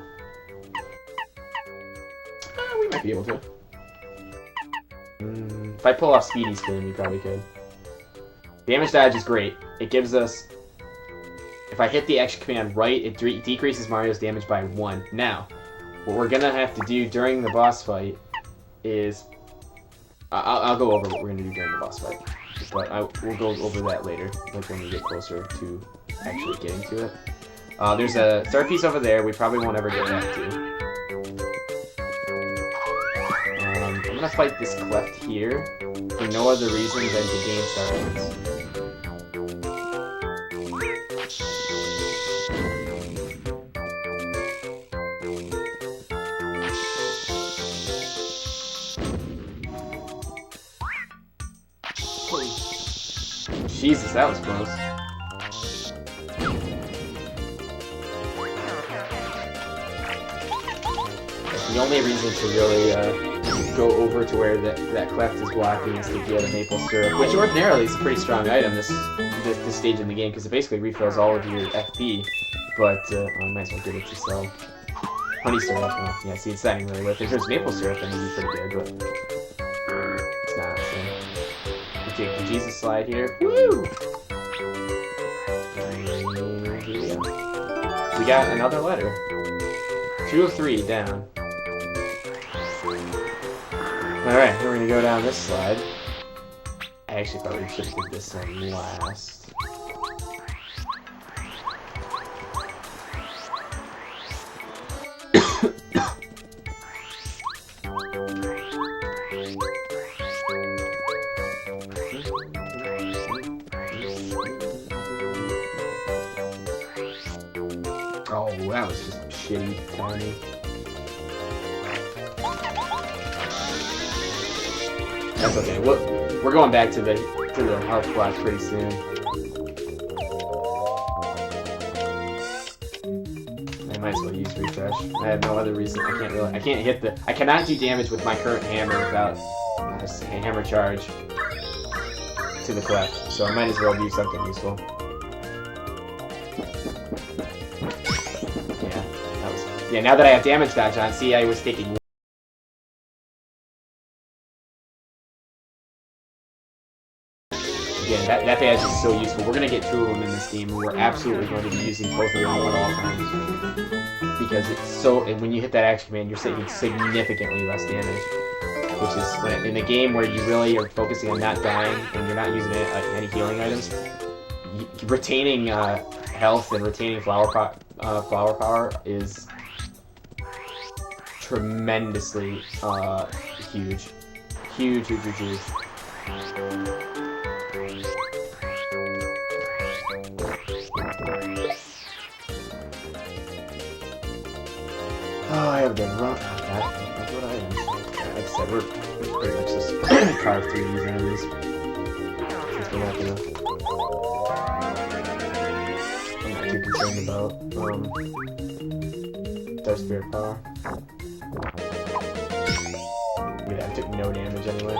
we might be able to. If I pull off Speedy Spin, we probably could. Damage dodge is great. It gives us. If I hit the action command right, it decreases Mario's damage by 1. Now, what we're gonna have to do during the boss fight is. I'll go over what we're gonna do during the boss fight, but we'll go over that later, like when we get closer to actually getting to it. There's a third piece over there. We probably won't ever get that to. I'm gonna fight this cleft here for no other reason than to gain star points. Jesus, that was close. The only reason to really go over to where that cleft is blocking is to get a maple syrup, which ordinarily is a pretty strong item this stage in the game because it basically refills all of your FP. But I might as well get it to sell honey syrup. Well, yeah, see, it's not even really worth it. If there's maple syrup, then it'd be pretty good, but it's not. So we take the Jesus slide here. Woo! We got another letter. 2 of 3 down. Alright, we're gonna go down this slide. I actually probably should have did this one last. Oh, that was just shitty timing. That's okay. We're going back to the health block pretty soon. I might as well use refresh. I have no other reason. I cannot do damage with my current hammer without a hammer charge to the cleft. So I might as well do something useful. Yeah, now that I have damage dodge on, see, I was taking. Again, that badge is so useful. We're going to get 2 of them in this game, and we're absolutely going to be using both of them at all times. Because it's so, and when you hit that action command, you're taking significantly less damage. Which is, in a game where you really are focusing on not dying, and you're not using any healing items, retaining health and retaining flower power is tremendously huge. Huge. Oh, I have been rough. That's what I am. Like I said, we're pretty much just carve through these enemies. Since we're not gonna. I'm not too concerned about Dark Spirit Power. I took no damage anyway.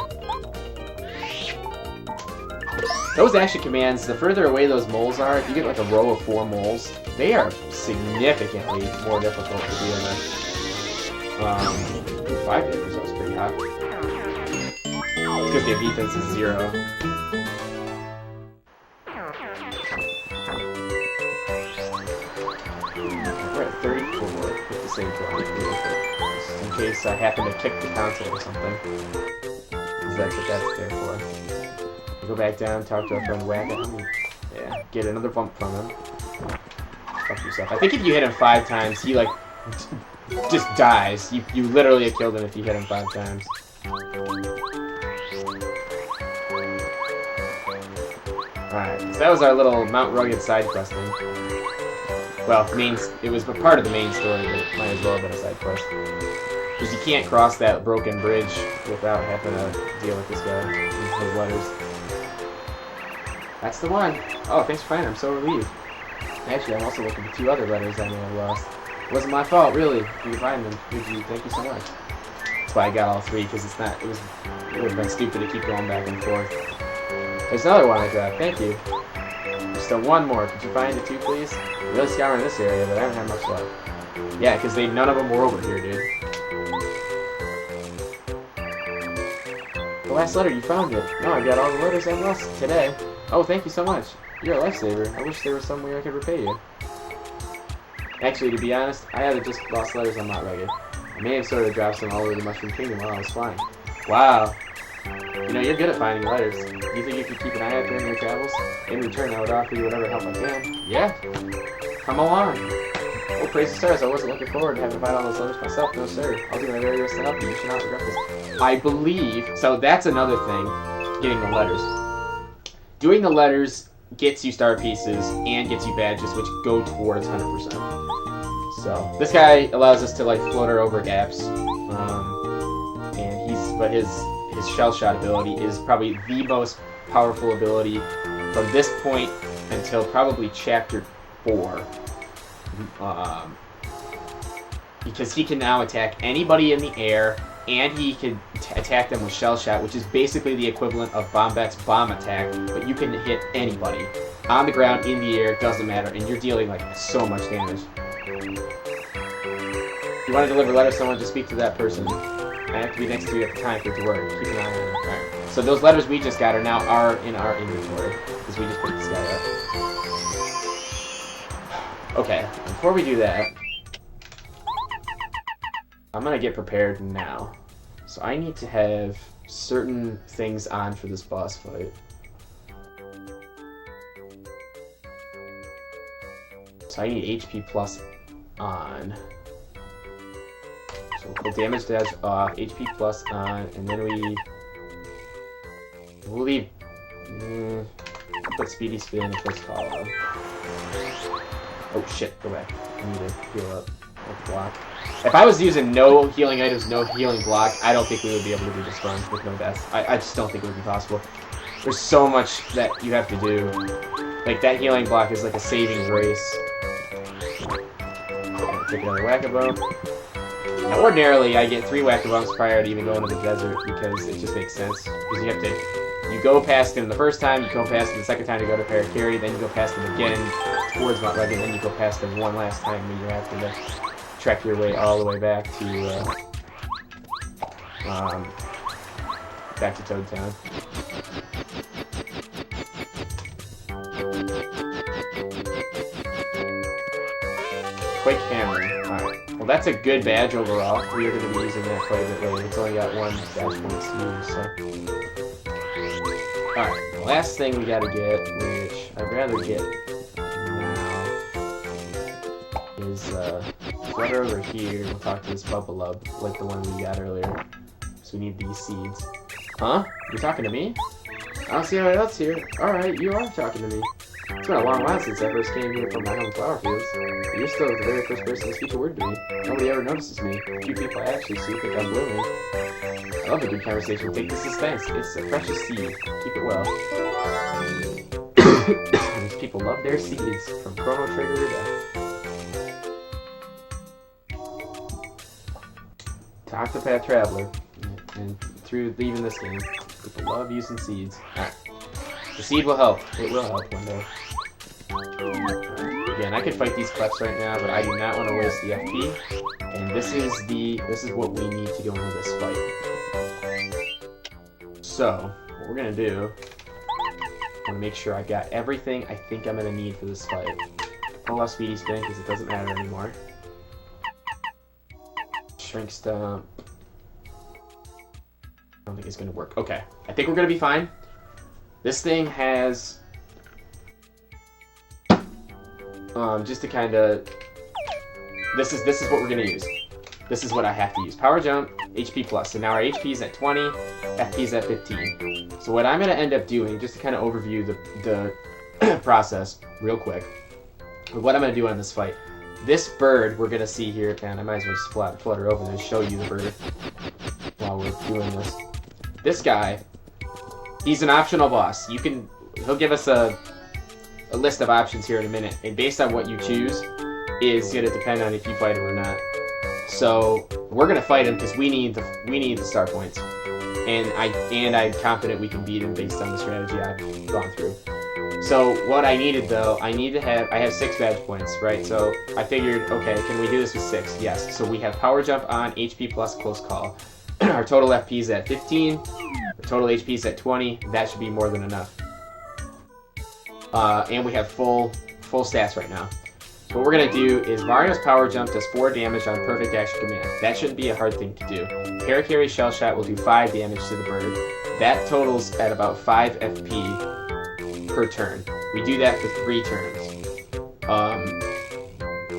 Those action commands, the further away those moles are, if you get like a row of 4 moles, they are significantly more difficult to deal with. 5 damage, that was pretty high. Because their defense is 0. We're at 34 with the same point. Just in case I happen to kick the console or something. Because that's what that's there for. Go back down, talk to our friend Wagon. Yeah, get another bump from him. Fuck yourself. I think if you hit him 5 times, he like just dies. You literally have killed him if you hit him 5 times. that was our little Mount Rugged side quest thing. Well, it was a part of the main story, but it might as well have been a side quest. Because you can't cross that broken bridge without having to deal with this guy and his letters. That's the one. Oh, thanks for finding it. I'm so relieved. Actually, I'm also looking for 2 other letters I may have lost. It wasn't my fault, really. You can find them. Thank you so much. That's why I got all 3, because it would have been stupid to keep going back and forth. There's another one I grabbed. Thank you. There's still 1 more. Could you find it too, please? I'm really scouring this area, but I haven't had much luck. Yeah, because none of them were over here, dude. The last letter, you found it. No, I got all the letters I lost today. Oh, thank you so much. You're a lifesaver. I wish there was some way I could repay you. Actually, to be honest, I had just lost letters on Mount Rugged. I may have sort of dropped some all over the Mushroom Kingdom while I was flying. Wow. You know, you're good at finding letters. Do you think you could keep an eye out during your travels? In return, I would offer you whatever help I can. Yeah? Come along. Oh, praise the stars, I wasn't looking forward to having to find all those letters myself. No, sir. I'll do my very best to help you. You should not regret this. I believe... So that's another thing, getting the letters. Doing the letters gets you star pieces and gets you badges, which go towards 100%. So this guy allows us to like float her over gaps, but his shell shot ability is probably the most powerful ability from this point until probably chapter 4, because he can now attack anybody in the air, and he can attack them with shell shot, which is basically the equivalent of Bombette's bomb attack, but you can hit anybody on the ground, in the air, doesn't matter, and you're dealing like so much damage. If you want to deliver letters to someone, just speak to that person. I have to be next to you at the time for it to work. Keep an eye on it. Alright. So those letters we just got are now in our inventory, because we just picked this guy up. Okay, before we do that, I'm gonna get prepared now. So I need to have certain things on for this boss fight. So I need HP plus on. So we'll pull damage dash off, HP plus on, and then we'll leave. Put speedy spin and first follow. Oh shit, go back. I need to heal up. Block. If I was using no healing items, no healing block, I don't think we would be able to do this run with no deaths. I just don't think it would be possible. There's so much that you have to do. Like, that healing block is like a saving grace. Take another whack-a-bump. Now, ordinarily, I get 3 whack-a-bumps prior to even going to the desert, because it just makes sense. Because you have to... You go past him the first time, you go past him the second time to go to Parakarry, then you go past him again towards Mount Rugged, and then you go past him one last time when you have to trek your way all the way back to Toad Town. Quake Hammer. Alright. Well, that's a good badge overall. We are going to be using that quite a bit later. It's only got 1 dash points to use, so... Alright, the last thing we gotta get, which I'd rather get now, is right over here. We'll talk to this Bubblub, like the one we got earlier. So we need these seeds. Huh? You talking to me? I don't see anyone else here. Alright, you are talking to me. It's been a long while since I first came here from my home flower fields. But you're still the very first person to speak a word to me. Nobody ever notices me. A few people I actually see think I'm blooming. I love a good conversation. Take this as thanks. It's a precious seed. Keep it well. These people love their seeds, from Chrono Trigger to Octopath Traveler, and through even this game, people love using seeds. Alright. The seed will help. It will help one day. Again, I could fight these clefs right now, but I do not want to waste the FP. And this is what we need to go into this fight. So, what we're gonna do, I want to make sure I got everything I think I'm gonna need for this fight. Pull off Speedy Spin because it doesn't matter anymore. Shrink Stomp. I don't think it's gonna work. Okay, I think we're gonna be fine. This thing has just to kind of. This is what we're gonna use. This is what I have to use. Power Jump, HP plus. So now our HP is at 20, FP is at 15. So what I'm gonna end up doing, just to kind of overview the process real quick. What I'm going to do on this fight. This bird we're going to see here, and I might as well just flutter over to show you the bird while we're doing this. This guy, he's an optional boss. He'll give us a list of options here in a minute, and based on what you choose is going to depend on if you fight him or not. So we're going to fight him because we need the star points, and I'm confident we can beat him based on the strategy I've gone through. So what I needed though, I have 6 badge points, right? So I figured, okay, can we do this with 6? Yes. So we have power jump on, HP plus close call. Our total FP is at 15. Our total HP is at 20. That should be more than enough. And we have full stats right now. So what we're gonna do is Mario's power jump does 4 damage on perfect action command. That shouldn't be a hard thing to do. Parakarry shell shot will do 5 damage to the bird. That totals at about 5 FP per turn. We do that for 3 turns.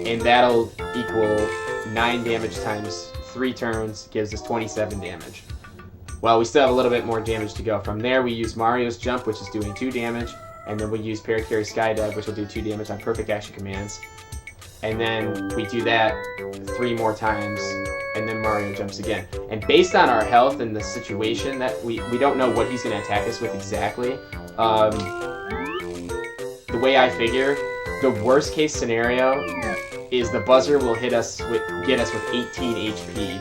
And that'll equal 9 damage times 3 turns, gives us 27 damage. Well, we still have a little bit more damage to go. From there, we use Mario's jump, which is doing 2 damage, and then we use Parakarry Skydive, which will do 2 damage on perfect action commands. And then we do that 3 more times, and then Mario jumps again. And based on our health and the situation, that we don't know what he's going to attack us with exactly. The way I figure, the worst case scenario is the buzzer will get us with 18 HP.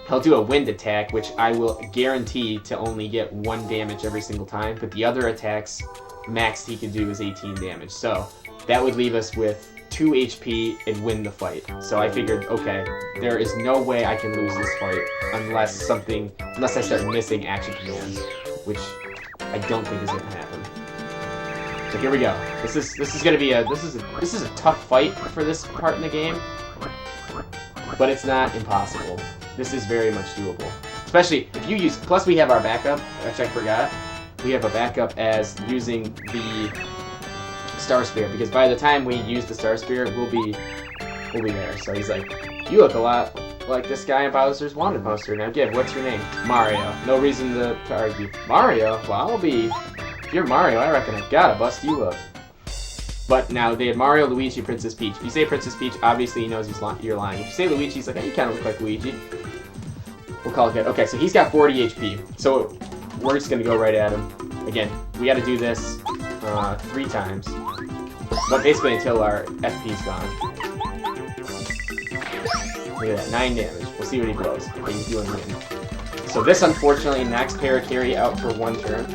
He'll do a wind attack, which I will guarantee to only get 1 damage every single time, but the other attacks max he can do is 18 damage. So that would leave us with 2 HP and win the fight. So I figured, okay, there is no way I can lose this fight unless I start missing action commands, which I don't think is going to happen. So here we go. This is going to be this is a tough fight for this part in the game, but it's not impossible. This is very much doable. Especially if you use, plus we have our backup, which I forgot. We have a backup as using the Star Spear, because by the time we use the Star Spear, we'll be there. So he's like, you look a lot like this guy in Bowser's Wanted poster. Now give, what's your name? Mario. No reason to argue. Mario? Well, if you're Mario, I reckon I've gotta bust you up. But now they had Mario, Luigi, Princess Peach. If you say Princess Peach, obviously he knows you're lying. If you say Luigi, he's like, hey, you kind of look like Luigi. We'll call it good. Okay, so he's got 40 HP. So we're just gonna go right at him. Again, we gotta do this 3 times. But basically until our FP's gone. Look at that, 9 damage. We'll see what he blows. Okay, he's doing good. So this unfortunately knocks Parakarry out for 1 turn.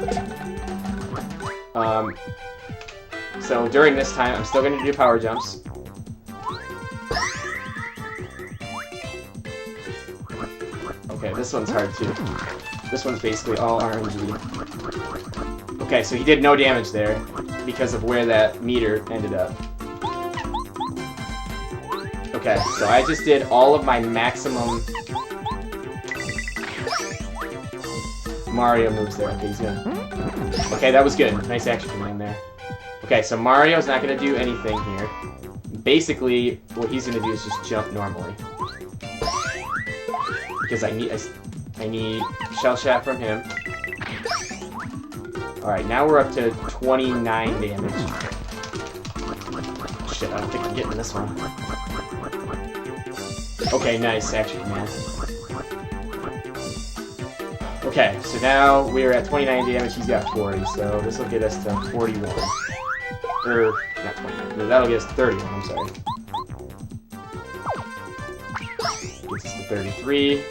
So during this time, I'm still going to do power jumps. Okay, this one's hard too. This one's basically all RNG. Okay, so he did no damage there because of where that meter ended up. Okay, so I just did all of my maximum Mario moves there. Okay, he's gonna... Okay, that was good. Nice action command there. Okay, so Mario's not going to do anything here. Basically, what he's going to do is just jump normally. Because I need Shell Shot from him. Alright, now we're up to 29 damage. Shit, I don't think I'm getting this one. Okay, nice action command. Okay, so now we're at 29 damage, he's got 40, so this will get us to 41. Or, not 29, no, that'll get us to 31, I'm sorry. Gets us to 33.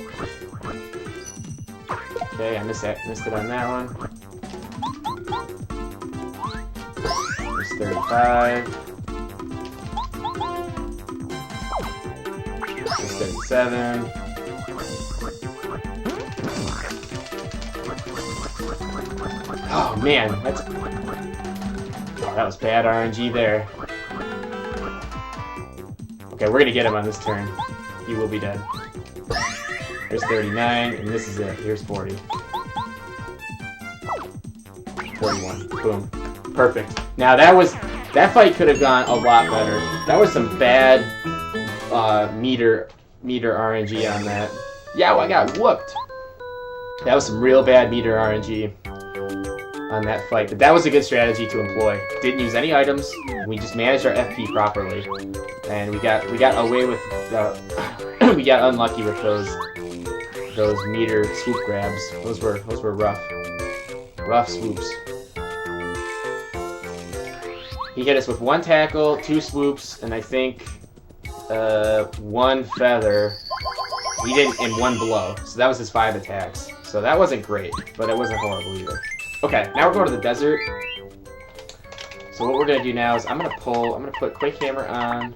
Okay, I missed it on that one. There's 35. There's 37. Oh man, that was bad RNG there. Okay, we're gonna get him on this turn. He will be dead. There's 39, and this is it. Here's 40. 41. Boom. Perfect. Now that fight could have gone a lot better. That was some bad meter RNG on that. Yeah, well, I got whooped. That was some real bad meter RNG. on that fight. But that was a good strategy to employ. Didn't use any items. We just managed our FP properly, and we got away with we got unlucky with those meter swoop grabs. Those were rough swoops. He hit us with 1 tackle, 2 swoops, and I think 1 feather. He didn't, and 1 blow. So that was his 5 attacks. So that wasn't great, but it wasn't horrible either. Okay, now we're going to the desert. So what we're gonna do now is I'm gonna put Quake Hammer on.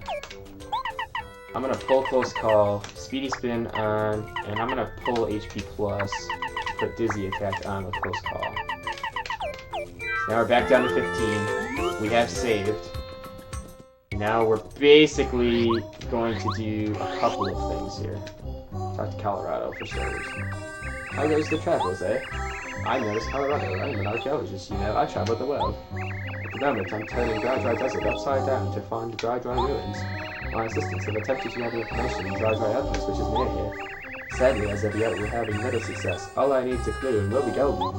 I'm gonna pull Close Call, Speedy Spin on, and I'm gonna pull HP Plus. Put Dizzy Attack on with Close Call. Now we're back down to 15. We have saved. Now we're basically going to do a couple of things here. Talk to Colorado for starters. How goes the travels, eh? I noticed Colorado. I'm an archaeologist, you know. I traveled the world. At the moment, I'm turning Dry Desert upside down to find Dry ruins. My assistants have attempted to gather information in Dry Outpost, which is near here. Sadly, as of yet, we're having little success. All I need to clue and we'll be golden.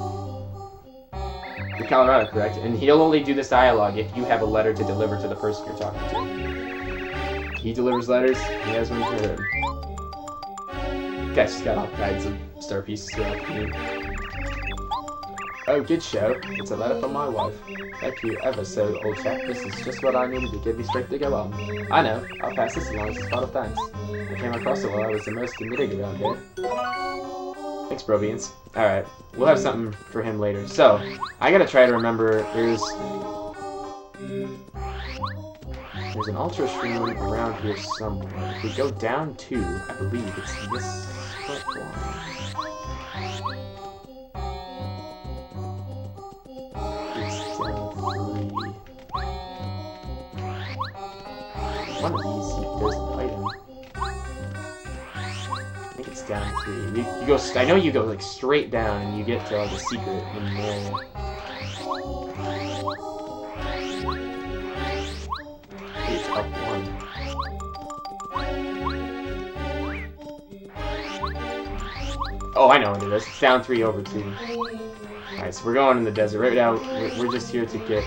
You're Colorado, correct? And he'll only do this dialogue if you have a letter to deliver to the person you're talking to. He delivers letters, he has one for him. Guy's just got all kinds of star pieces throughout the game. Oh, good show. It's a letter from my wife. Thank you ever so, old chap. This is just what I needed to give me strength to go on. I know. I'll pass this along as a spot of thanks. I came across it while I was immersed in knitting around here. Thanks, Brovians. Alright, we'll have something for him later. So, I gotta try to remember, there's an Ultra Shroom around here somewhere. If we go down 2, I believe it's this platform. It's down 3. One of these, there's an item. I think it's down 3. You go. I know you go like straight down, and you get to like a secret in there. It's up 1. Oh, I know what it is. It's down 3 over 2. Alright, so we're going in the desert. Right now, we're just here to get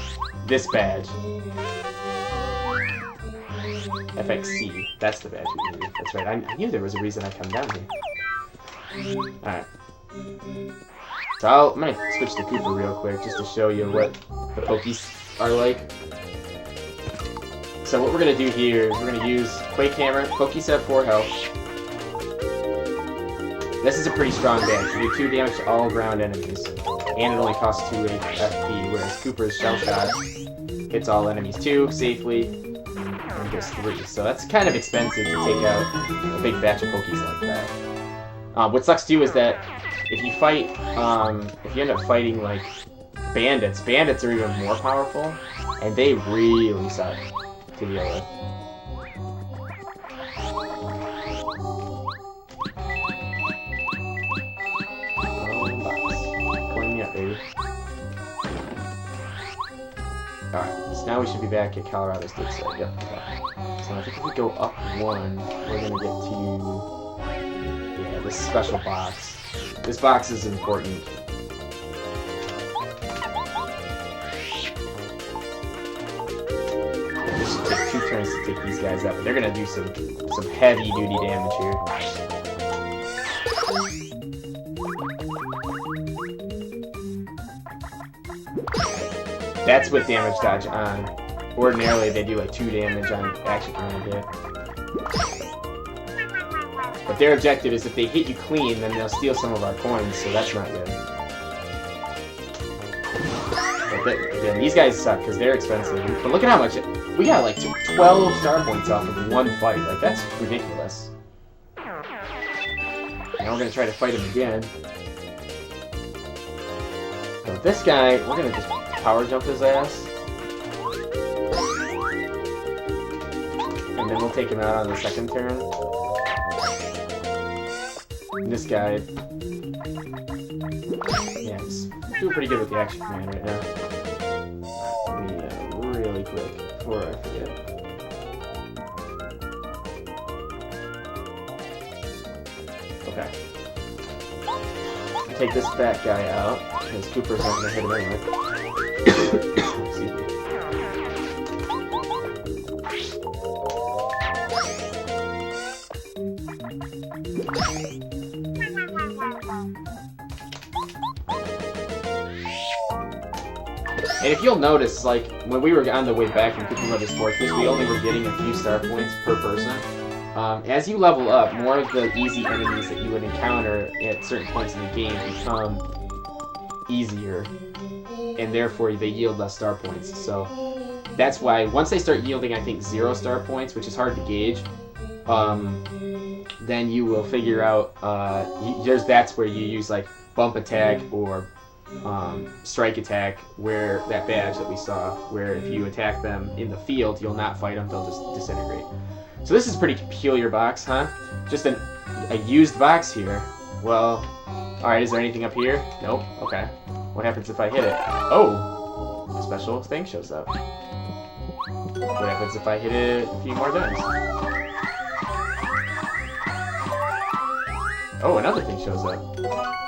this badge. FXC. That's the badge we needed. That's right. I knew there was a reason I'd come down here. Alright. So I'm gonna switch to Cooper real quick just to show you what the Pokies are like. So what we're gonna do here is we're gonna use Quake Hammer. Pokies have 4 health. This is a pretty strong badge. You do 2 damage to all ground enemies. And it only costs 2 FP, whereas Cooper's Shell Shot hits all enemies 2 safely. And does 3. So that's kind of expensive to take out a big batch of Pokies like that. What sucks too is that if you fight, if you end up fighting like bandits are even more powerful, and they really suck to deal with. Point me up, baby. Alright, so now we should be back at Colorado's dig site. Yep. Okay. So I think if we go up 1, we're gonna get to this special box. This box is important. This should take 2 turns to take these guys out, but they're gonna do some heavy duty damage here. That's with damage dodge on. Ordinarily they do like 2 damage on action command hit. But their objective is if they hit you clean, then they'll steal some of our coins, so that's not good. But again, these guys suck because they're expensive. But look at how much we got, like 12 star points off of 1 fight. Like that's ridiculous. Now we're gonna try to fight him again. So this guy, we're gonna just power jump his ass. And then we'll take him out on the second turn. And this guy, yeah, he's doing pretty good with the action command right now. Let me, really quick, before I forget. Okay. take this fat guy out, because Cooper's not going to hit him anyway. Excuse me. And if you'll notice, like, when we were on the way back from Cooper Brothers Fortress, we only were getting a few star points per person. As you level up, more of the easy enemies that you would encounter at certain points in the game become easier, and therefore they yield less star points. So that's why once they start yielding, I think, 0 star points, which is hard to gauge, then you will figure out, that's where you use like bump attack or strike attack, where that badge that we saw, where if you attack them in the field, you'll not fight them, they'll just disintegrate. So this is a pretty peculiar box, huh? Just a used box here. Well, alright, is there anything up here? Nope. Okay. What happens if I hit it? Oh! A special thing shows up. What happens if I hit it a few more times? Oh, another thing shows up.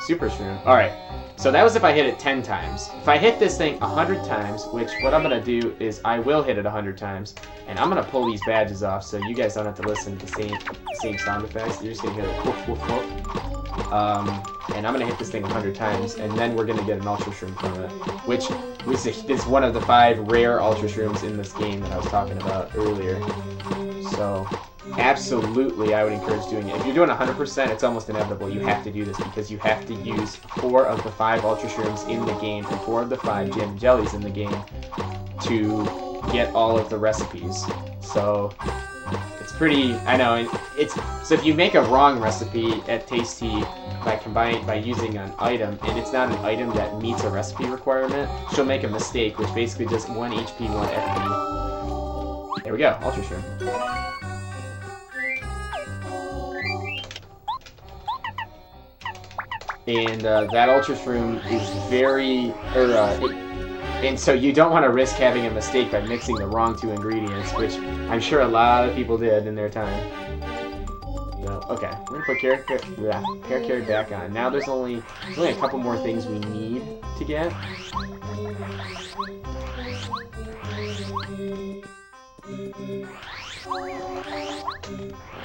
Super Shroom. Alright. So that was if I hit it 10 times. If I hit this thing 100 times, which what I'm going to do is I will hit it 100 times, and I'm going to pull these badges off so you guys don't have to listen to the same sound effects. You're just going to hear a whoop, whoop, whoop. And I'm going to hit this thing 100 times, and then we're going to get an Ultra Shroom from it, which is one of the 5 rare Ultra Shrooms in this game that I was talking about earlier. So absolutely, I would encourage doing it. If you're doing 100%, it's almost inevitable. You have to do this because you have to use 4 of the 5 Ultra Shrooms in the game and 4 of the 5 Jam and Jellies in the game to get all of the recipes. So it's pretty, I know, so if you make a wrong recipe at Tasty by using an item, and it's not an item that meets a recipe requirement, she'll make a mistake, which basically does 1 HP, 1 FP. There we go, Ultra Shroom. And that Ultra Shroom is very, and so you don't want to risk having a mistake by mixing the wrong 2 ingredients, which I'm sure a lot of people did in their time. No, okay, we're gonna put Carry back on. Now there's only a couple more things we need to get.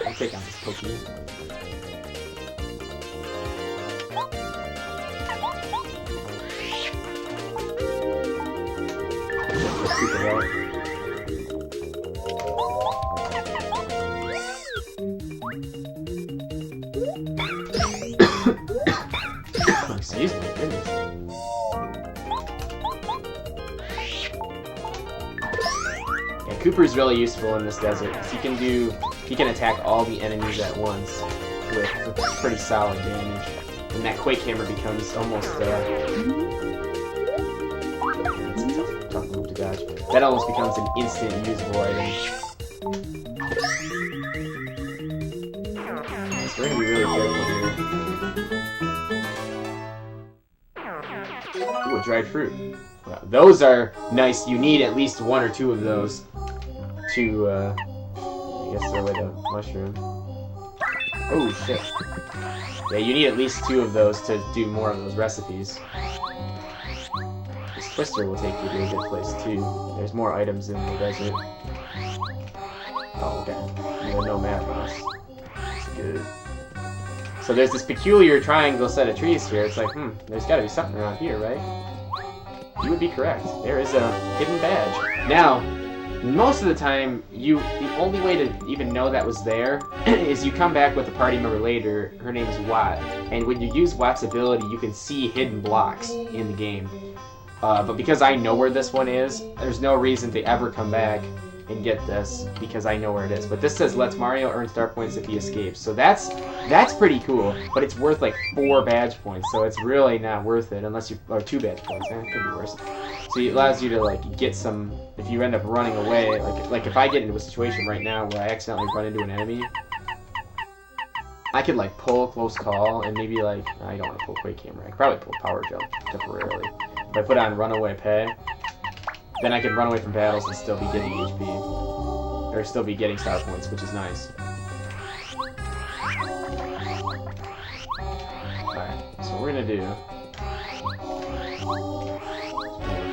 I'll take out this Pokey. Excuse me, goodness. Yeah, Cooper's really useful in this desert. He can attack all the enemies at once with pretty solid damage. And that Quake Hammer becomes almost tough move to dodge. That almost becomes an instant usable item. So we're gonna be really careful here. Ooh, a dried fruit. Wow, those are nice. You need at least 1 or 2 of those to, I guess throw away the mushroom. Oh, shit. Yeah, you need at least 2 of those to do more of those recipes. This Twister will take you to a good place, too. There's more items in the desert. Oh, okay. No map on us. That's good. So there's this peculiar triangle set of trees here. It's like, there's gotta be something around here, right? You would be correct. There is a hidden badge. Now, most of the time, the only way to even know that was there is you come back with a party member later. Her name is Watt. And when you use Watt's ability, you can see hidden blocks in the game. But because I know where this one is, there's no reason to ever come back and get this because I know where it is. But this says lets Mario earn star points if he escapes. So that's pretty cool, but it's worth like 4 badge points, so it's really not worth it unless you, or 2 badge points, it could be worse. So it allows you to like get some, if you end up running away, like if I get into a situation right now where I accidentally run into an enemy, I could like pull close call and maybe like, I don't want to pull Quake Hammer, I could probably pull Power Jump temporarily. If I put on Runaway Pay, then I can run away from battles and still be getting HP. Or still be getting star points, which is nice. Alright, so what we're gonna do...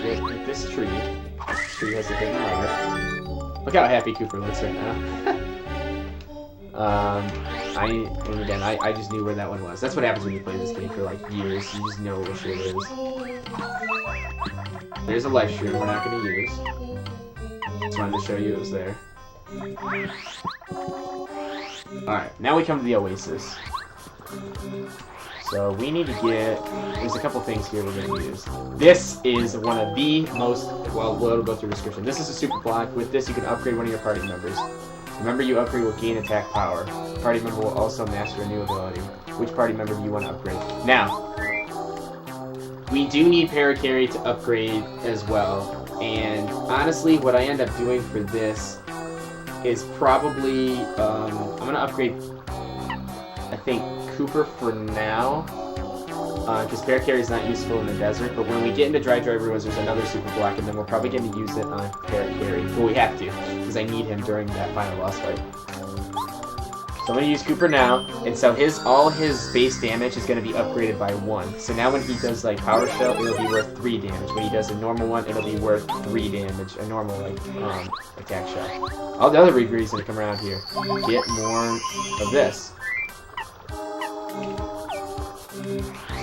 Get this tree. This tree has a hidden lever. Look how happy Cooper looks right now. And again, I just knew where that one was. That's what happens when you play this game for like years. You just know which it is. There's a life stream we're not going to use. Just wanted to show you it was there. Alright, now we come to the Oasis. So we need to get... There's a couple things here we're going to use. This is one of the most... Well, we'll go through the description. This is a super block. With this, you can upgrade one of your party members. Remember, you upgrade will gain attack power. Party member will also master a new ability. Which party member do you want to upgrade? Now, we do need Paracarry to upgrade as well. And honestly, what I end up doing for this is probably... I'm going to upgrade, I think, Cooper for now. Because Paracarry is not useful in the desert. But when we get into Dry Ruins, there's another super block, and then we're probably going to use it on Paracarry. Well, we have to, because I need him during that final boss fight. So I'm going to use Cooper now, and so all his base damage is going to be upgraded by 1. So now when he does like Power Shell, it'll be worth 3 damage. When he does a normal one, it'll be worth 3 damage. A normal like attack shell. All the other Reaper's going to come around here. Get more of this.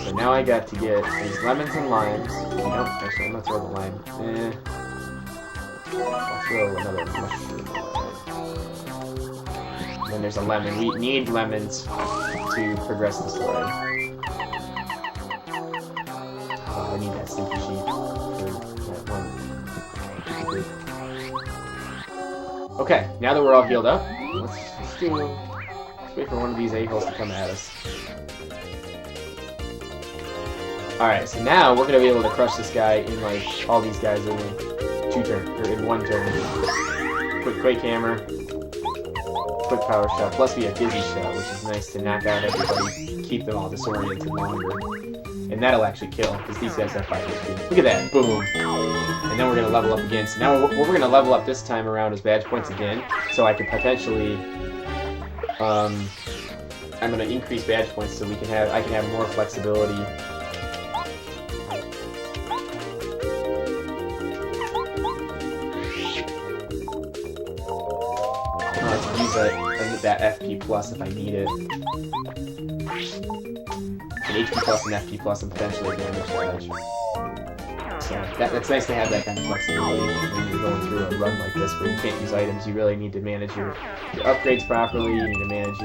So now I got to get these lemons and limes. Nope, actually I'm going to throw the lime. I'll throw another mushroom. Then there's a lemon. We need lemons to progress the story. Oh, I need that stinky sheep for that one. Okay, now that we're all healed up, let's wait for one of these a-holes to come at us. Alright, so now we're gonna be able to crush this guy in like all these guys in in 1 turn. Quick Quake Hammer. Quick Power Shell, plus we have Dizzy Shell, which is nice to knock out everybody, keep them all disoriented longer. And that'll actually kill, because these guys have 5 HP. Look at that, boom! And then we're going to level up again. So now what we're going to level up this time around is badge points again, so I can potentially... I'm going to increase badge points so I can have more flexibility. That FP plus if I need it. An HP plus and FP plus and potentially damage damage. So that's nice to have that kind of flexibility when you're going through a run like this where you can't use items. You really need to manage your upgrades properly, you need to manage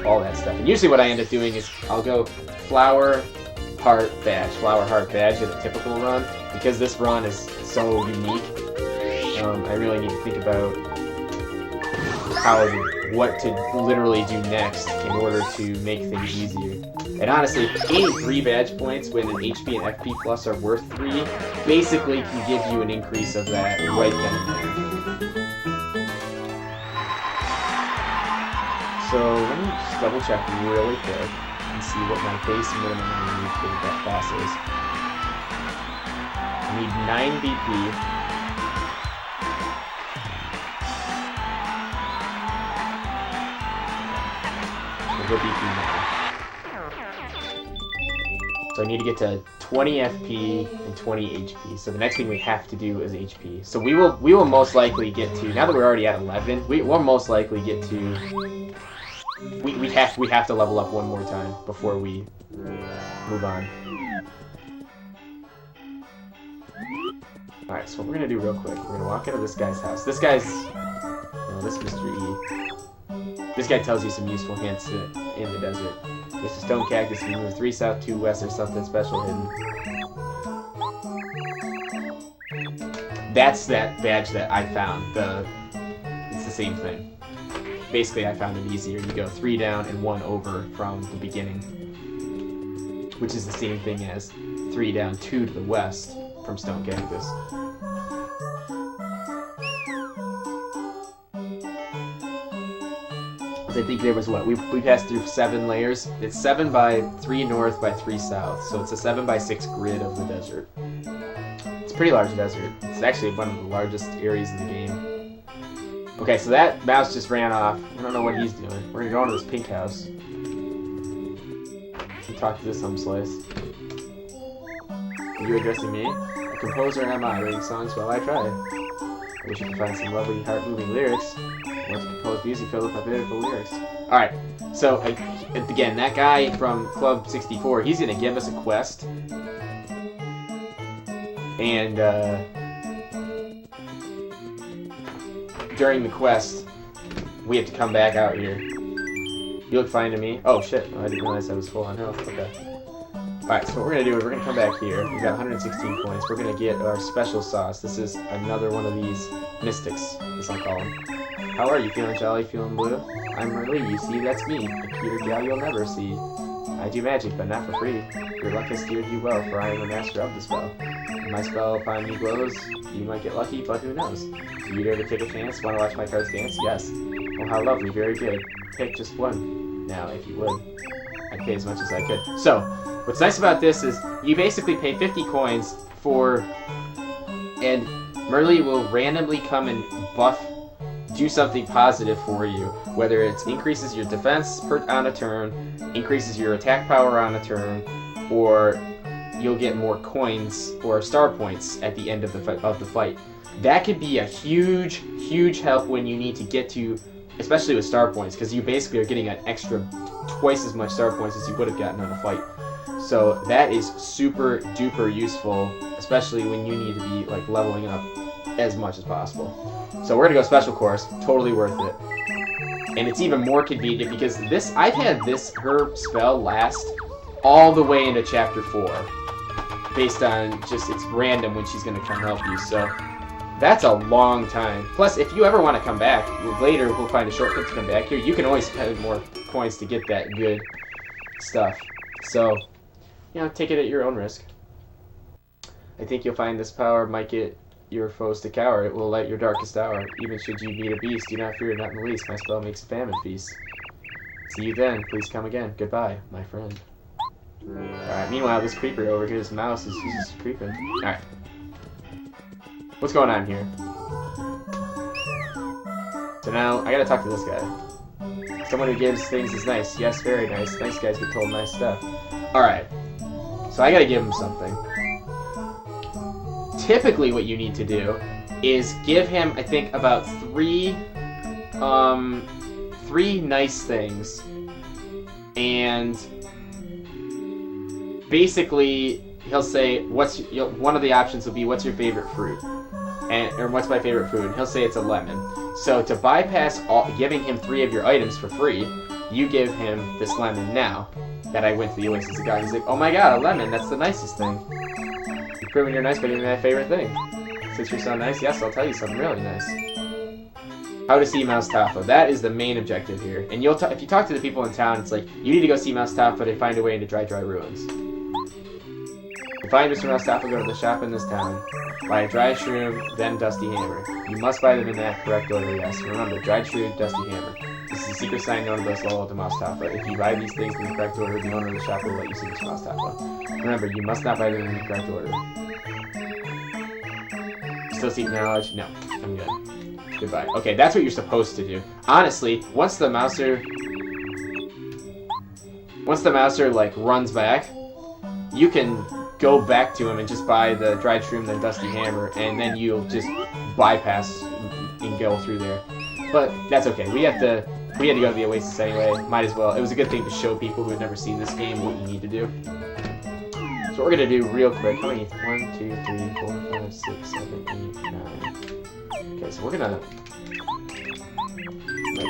all that stuff. And usually what I end up doing is I'll go flower, heart, badge at a typical run. Because this run is so unique, I really need to think about what to literally do next in order to make things easier. And honestly, gaining 3 badge points when an HP and FP plus are worth 3 basically can give you an increase of that right then and there. So let me just double check really quick and see what my base minimum I need for that boss is. I need 9 BP. So I need to get to 20 FP and 20 HP. So the next thing we have to do is HP. So we will most likely get to, now that we're already at 11, we'll most likely get to, we have to level up one more time before we move on. Alright, so what we're gonna do real quick, we're gonna walk into this guy's house. This guy's, this Mr. E. This guy tells you some useful hints in the desert. There's a stone cactus, you move 3 south, 2 west, there's something special hidden. That's that badge that I found. It's the same thing. Basically, I found it easier. You go 3 down and 1 over from the beginning. Which is the same thing as 3 down, 2 to the west from stone cactus. I think there was what? We passed through 7 layers. It's 7 by 3 north by 3 south. So it's a 7 by 6 grid of the desert. It's a pretty large desert. It's actually one of the largest areas in the game. Okay, so that mouse just ran off. I don't know what he's doing. We're gonna go into this pink house. talk to some slice. Are you addressing me? A composer am I, writing songs while I try. I wish I could find some lovely, heart-moving lyrics. I want to compose music filled with my beautiful lyrics. Alright, so, again, that guy from Club 64, he's gonna give us a quest. And, during the quest, we have to come back out here. You look fine to me. Oh, shit. Oh, I didn't realize I was full on health. Okay. Alright, so what we're gonna do is we're gonna come back here. We've got 116 points. We're gonna get our special sauce. This is another one of these mystics, as I call them. How are you? Feeling jolly? Feeling blue? I'm Merlee, you see, that's me. A cuter gal you'll never see. I do magic, but not for free. Your luck has steered you well, for I am a master of the spell. When my spell upon you glows, you might get lucky, but who knows? Do you dare to take a chance? Want to watch my cards dance? Yes. Oh, how lovely, very good. Pick just one. Now, if you would. I'd pay as much as I could. So, what's nice about this is, you basically pay 50 coins for... And Merlee will randomly come and buff, do something positive for you. Whether it increases your defense on a turn, increases your attack power on a turn, or you'll get more coins or star points at the end of the fight. That could be a huge, huge help when you need to get to, especially with star points, because you basically are getting an extra twice as much star points as you would have gotten on a fight. So that is super duper useful, especially when you need to be like leveling up as much as possible. So we're gonna go special course, totally worth it. And it's even more convenient because this, I've had her spell last all the way into chapter 4. Based on just, it's random when she's gonna come help you, so that's a long time. Plus, if you ever want to come back, later we'll find a shortcut to come back here. You can always spend more coins to get that good stuff. So, you know, take it at your own risk. I think you'll find this power might get your foes to cower. It will light your darkest hour. Even should you meet a beast, do not fear, not in the least. My spell makes a famine feast. See you then. Please come again. Goodbye, my friend. Alright, meanwhile, this creeper over here, this mouse, he's just creeping. Alright. What's going on here? So now, I gotta talk to this guy. Someone who gives things is nice. Yes, very nice. Nice guys get told nice stuff. Alright. So I gotta give him something. Typically what you need to do is give him, I think, about three nice things. And basically, he'll say, one of the options will be, what's your favorite fruit? Or what's my favorite food? He'll say it's a lemon. So to bypass giving him 3 of your items for free, you give him this lemon now that I went to the Oasis of God. He's like, oh my god, a lemon, that's the nicest thing. You've proven you're nice by giving me my favorite thing. Since you're so nice, yes, I'll tell you something really nice. How to see Mouse Taffa. That is the main objective here. And if you talk to the people in town, it's like, you need to go see Mouse Taffa to find a way into Dry Ruins. To find Mr. Mouse Taffa, go to the shop in this town. Buy a dried shroom, then Dusty Hammer. You must buy them in that correct order, yes. Remember, dried shroom, Dusty Hammer. This is a secret sign known to those loyal to Mouse Taffa. If you buy these things in the correct order, the owner of the shop will let you see Mr. Mouse Taffa. Remember, you must not buy them in the correct order. Still seek knowledge? No, I'm good. Goodbye. Okay, that's what you're supposed to do. Honestly, once the mouser like runs back, you can go back to him and just buy the dried shroom, then Dusty Hammer, and then you'll just bypass and go through there. But that's okay. We had to go to the Oasis anyway. Might as well. It was a good thing to show people who have never seen this game what you need to do. So what we're gonna do real quick. How many? 1, 2, 3, 4, 5, 6, 7, 8, 9. Okay, so we're gonna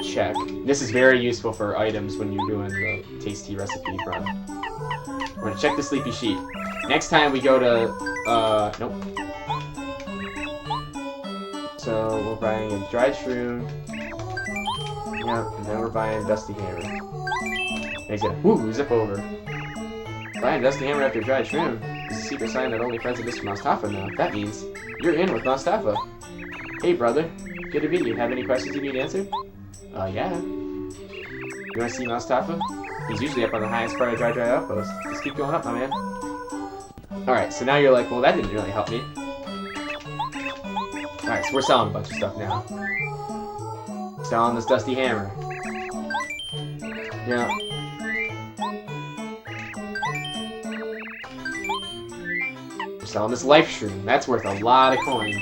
check. This is very useful for items when you're doing the tasty recipe run. We're gonna check the sleepy sheet. Next time we go to, nope. So we're buying a dried shroom. Yep, and then we're buying Dusty Hammer. He's gonna, woo, zip over. Buying Dusty Hammer after dried shroom is a secret sign that only friends of Mr. Mouse Taffa know. That means you're in with Mouse Taffa. Hey, brother. Good to meet you. Have any questions you need answered? Yeah. You wanna see Mouse Taffa? He's usually up on the highest part of Dry Outpost. Just keep going up, my man. Alright, so now you're like, well, that didn't really help me. Alright, so we're selling a bunch of stuff now. Selling this Dusty Hammer. Yeah. selling this life shroom. That's worth a lot of coin.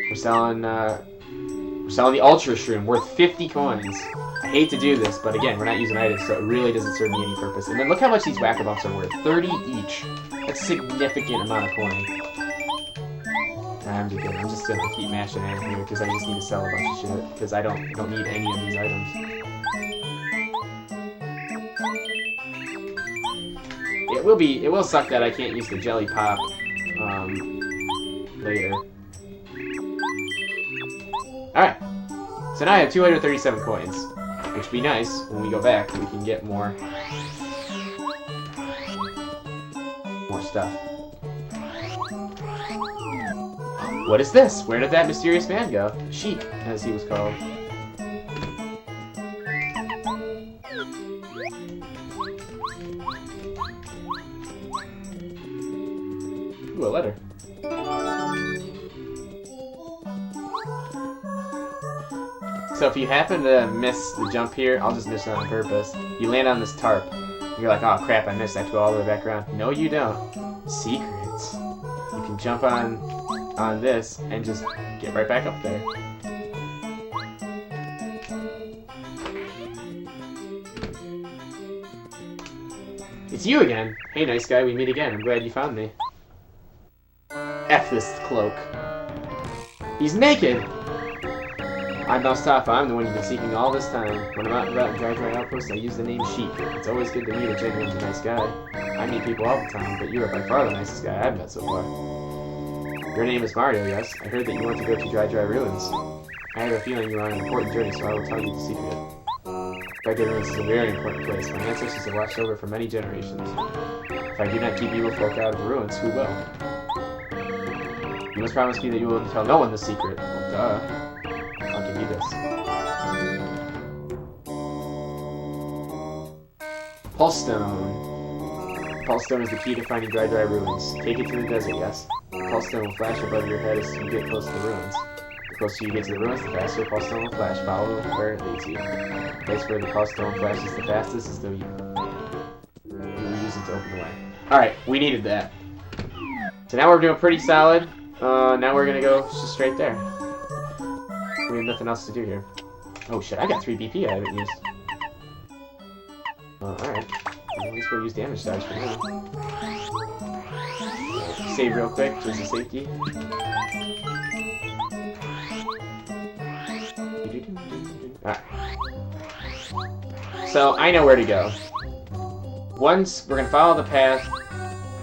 We're selling the ultra shroom, worth 50 coins. I hate to do this, but again, we're not using items, so it really doesn't serve me any purpose. And then look how much these whack-a-bumps are worth. 30 each. That's a significant amount of coin. I'm just kidding. I'm just gonna keep mashing in here because I just need to sell a bunch of shit because I don't need any of these items. It will suck that I can't use the jelly pop later. Alright. So now I have 237 coins. Which would be nice when we go back, we can get more stuff. What is this? Where did that mysterious man go? Sheik, as he was called. Ooh, a letter. So if you happen to miss the jump here, I'll just miss it on purpose. You land on this tarp. You're like, oh crap, I missed. I have to go all the way back around. No, you don't. Secrets. You can jump on this and just get right back up there. It's you again. Hey, nice guy, we meet again. I'm glad you found me. F this cloak. He's naked! I'm Mustafa. I'm the one you've been seeking all this time. When I'm out and about in Dry Outpost, I use the name Sheik. It's always good to meet a genuine nice guy. I meet people all the time, but you are by far the nicest guy I've met so far. Your name is Mario, yes? I heard that you want to go to Dry Ruins. I have a feeling you are on an important journey, so I will tell you the secret. Dry Ruins is a very important place. My ancestors have watched over for many generations. If I do not keep evil folk out of the ruins, who will? You must promise me that you will tell no one the secret. Well, duh. I'll give you this. Pulse Stone. Pulse Stone is the key to finding Dry Ruins. Take it to the desert, yes? The Pulse Stone will flash above your head as you get close to the ruins. The closer you get to the ruins, the faster the Pulse Stone will flash. Follow where it leads you. The place where the Pulse Stone flashes the fastest is the you use it to open the way. Alright, we needed that. So now we're doing pretty solid. Now we're gonna go just straight there. We have nothing else to do here. Oh shit, I got 3 BP I haven't used. Alright. At least we'll use damage dodge for now. Save real quick, just a safety. Alright. So, I know where to go. Once, we're gonna follow the path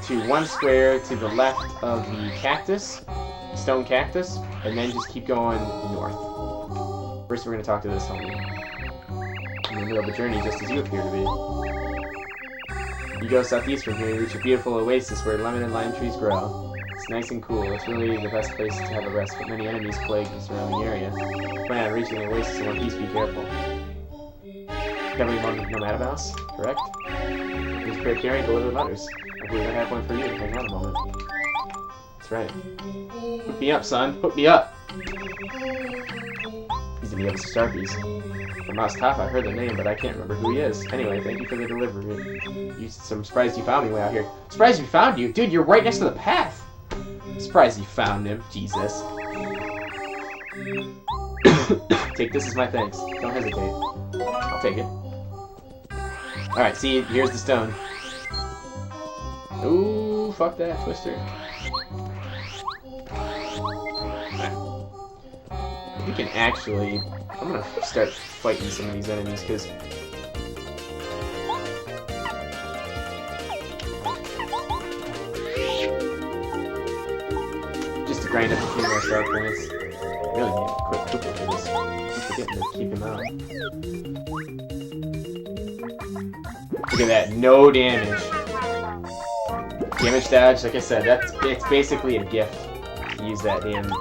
to one square to the left of the cactus, stone cactus, and then just keep going north. First, we're gonna talk to this homie. In the middle of the journey, just as you appear to be. You go southeast from here, you reach a beautiful oasis where lemon and lime trees grow. It's nice and cool. It's really the best place to have a rest, but many enemies plague the surrounding area. Plan on reaching the oasis in one piece, be careful. Definitely nomad mouse, correct? Please prepare carry and deliver letters. I believe I have one for you. Hang on a moment. That's right. Hook me up, son. Hook me up! He's gonna give us a star piece. From Mustafa, I heard the name, but I can't remember who he is. Anyway, thank you for the delivery. I'm surprised you found me way out here. Surprised we found you? Dude, you're right next to the path! Surprised you found him. Jesus. Take this as my thanks. Don't hesitate. I'll take it. Alright, see, here's the stone. Ooh, fuck that, Twister. Right. We can actually... I'm gonna start fighting some of these enemies, because... just to grind up a few more star points. Really need a quick Koopa for this. I'm forgetting to keep him out. Look at that, no damage. Damage dodge, like I said, it's basically a gift to use that damn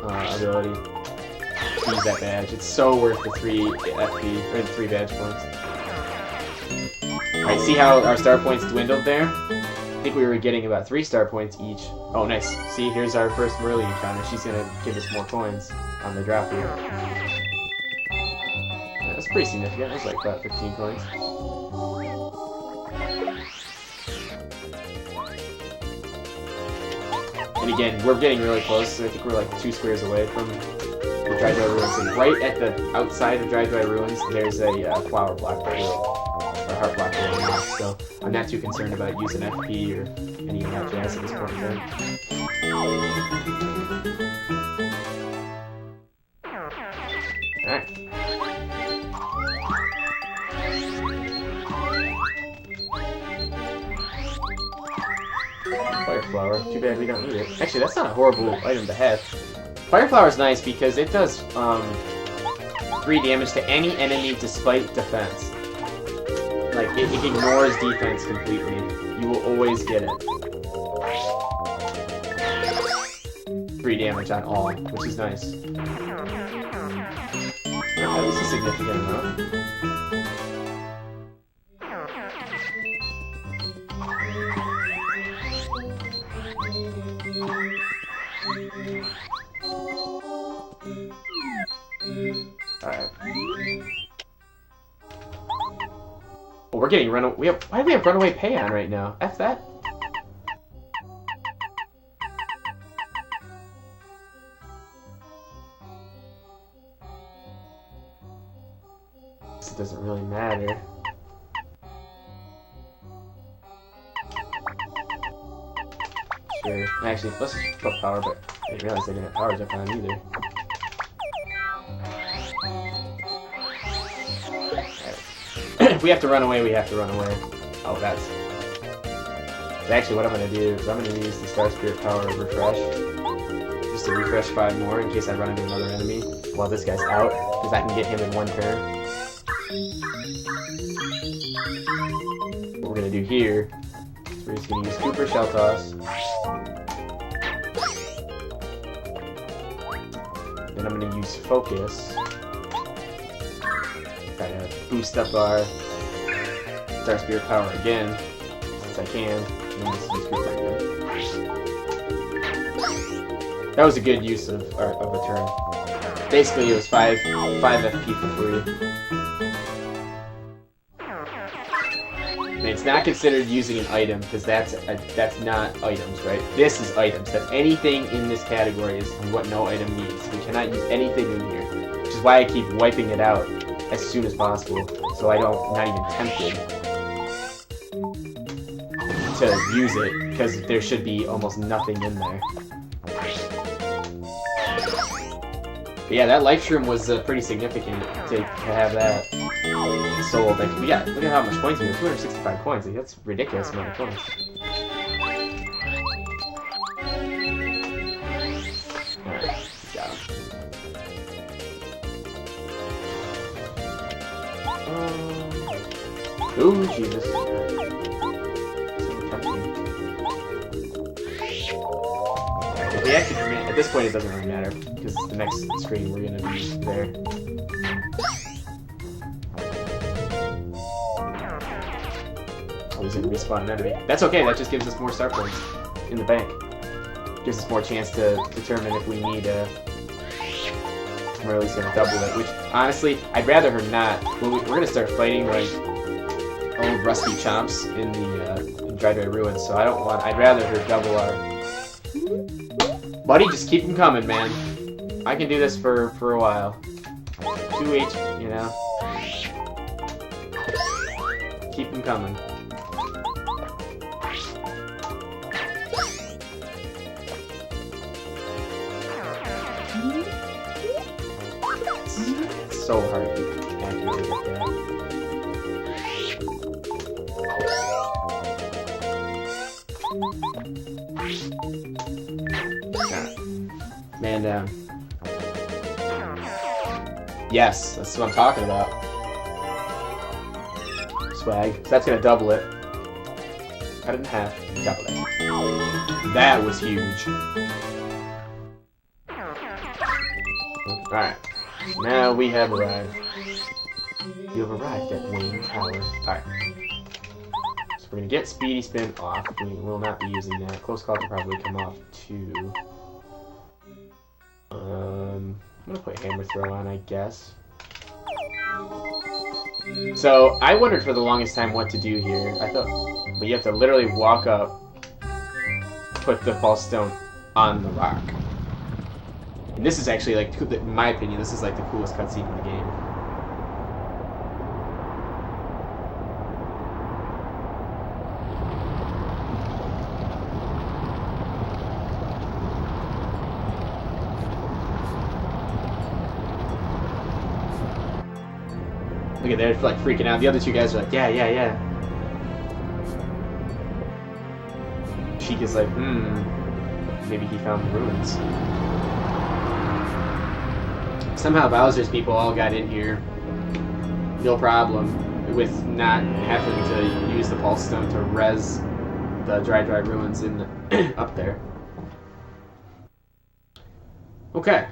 ability. To use that badge. It's so worth the 3 FP, or the 3 badge points. Alright, see how our star points dwindled there? I think we were getting about 3 star points each. Oh, nice. See, here's our first Merly encounter. She's gonna give us more coins on the drop here. Yeah, that's pretty significant. That's like about 15 coins. And again, we're getting really close, so I think we're like 2 squares away from the Dry Ruins. And right at the outside of Dry Ruins, there's a flower block that will, or heart block that will unlock. So I'm not too concerned about using FP or any of that jazz at this point in time. Alright. Fire flower. Too bad we don't need it. Actually, that's not a horrible item to have. Fire flower is nice because it does 3 damage to any enemy despite defense. Like, it ignores defense completely. You will always get it. 3 damage on all, which is nice. That was a significant amount. Alright. Well, we're getting run. Why do we have runaway pay on right now? F that. It doesn't really matter. Sure. Actually, let's just put power, but I didn't realize I didn't have power jump on either. If we have to run away, we have to run away. Oh, that's actually what I'm gonna do is I'm gonna use the Star Spirit power of refresh. Just to refresh 5 more in case I run into another enemy while this guy's out, because I can get him in 1 turn. What we're gonna do here is we're just gonna use Cooper Shell Toss. Then I'm gonna use Focus. Try to boost up our Star Spirit power again, since I can. And then just use Cooper again. That was a good use of a turn. Basically, it was 5 FP for free. And it's not considered using an item, because that's not items, right? This is items. That's anything in this category is what no item needs. We cannot use anything in here, which is why I keep wiping it out as soon as possible, so I'm not even tempted to use it, because there should be almost nothing in there. But yeah, that life shroom was pretty significant to have that sold. Like, look at how much points we have. 265 coins. Like, that's a ridiculous amount of coins. Alright, got him. Ooh, Jesus. If we actually commit, at this point it doesn't really matter, because the next screen we're gonna be there. Oh, he's gonna respawn an enemy. That's okay, that just gives us more star points in the bank. Gives us more chance to determine if we need we're at least gonna double it, which honestly, I'd rather her not. We're gonna start fighting like old rusty chomps in the in Dry Ruins, so I'd rather her double our. Buddy, just keep them coming, man. I can do this for a while. 2 each, you know. Keep them coming. It's so hard to accurately get that. Man down. Yes, that's what I'm talking about. Swag. So that's gonna double it. Cut it in half. Double it. That was huge. Alright. Now we have arrived. You have arrived at Wayne Tower. Alright. So we're gonna get Speedy Spin off. We will not be using that. Close Call can probably come off too. I'm gonna put Hammer Throw on, I guess. So, I wondered for the longest time what to do here. I thought, but you have to literally walk up, put the False Stone on the rock. And this is actually, like, in my opinion, this is like the coolest cutscene in the game. Look at they're like freaking out. The other two guys are like, yeah, yeah, yeah. Sheik is like, maybe he found the ruins. Somehow Bowser's people all got in here. No problem with not having to use the pulse stone to res the dry ruins in the up there. Okay.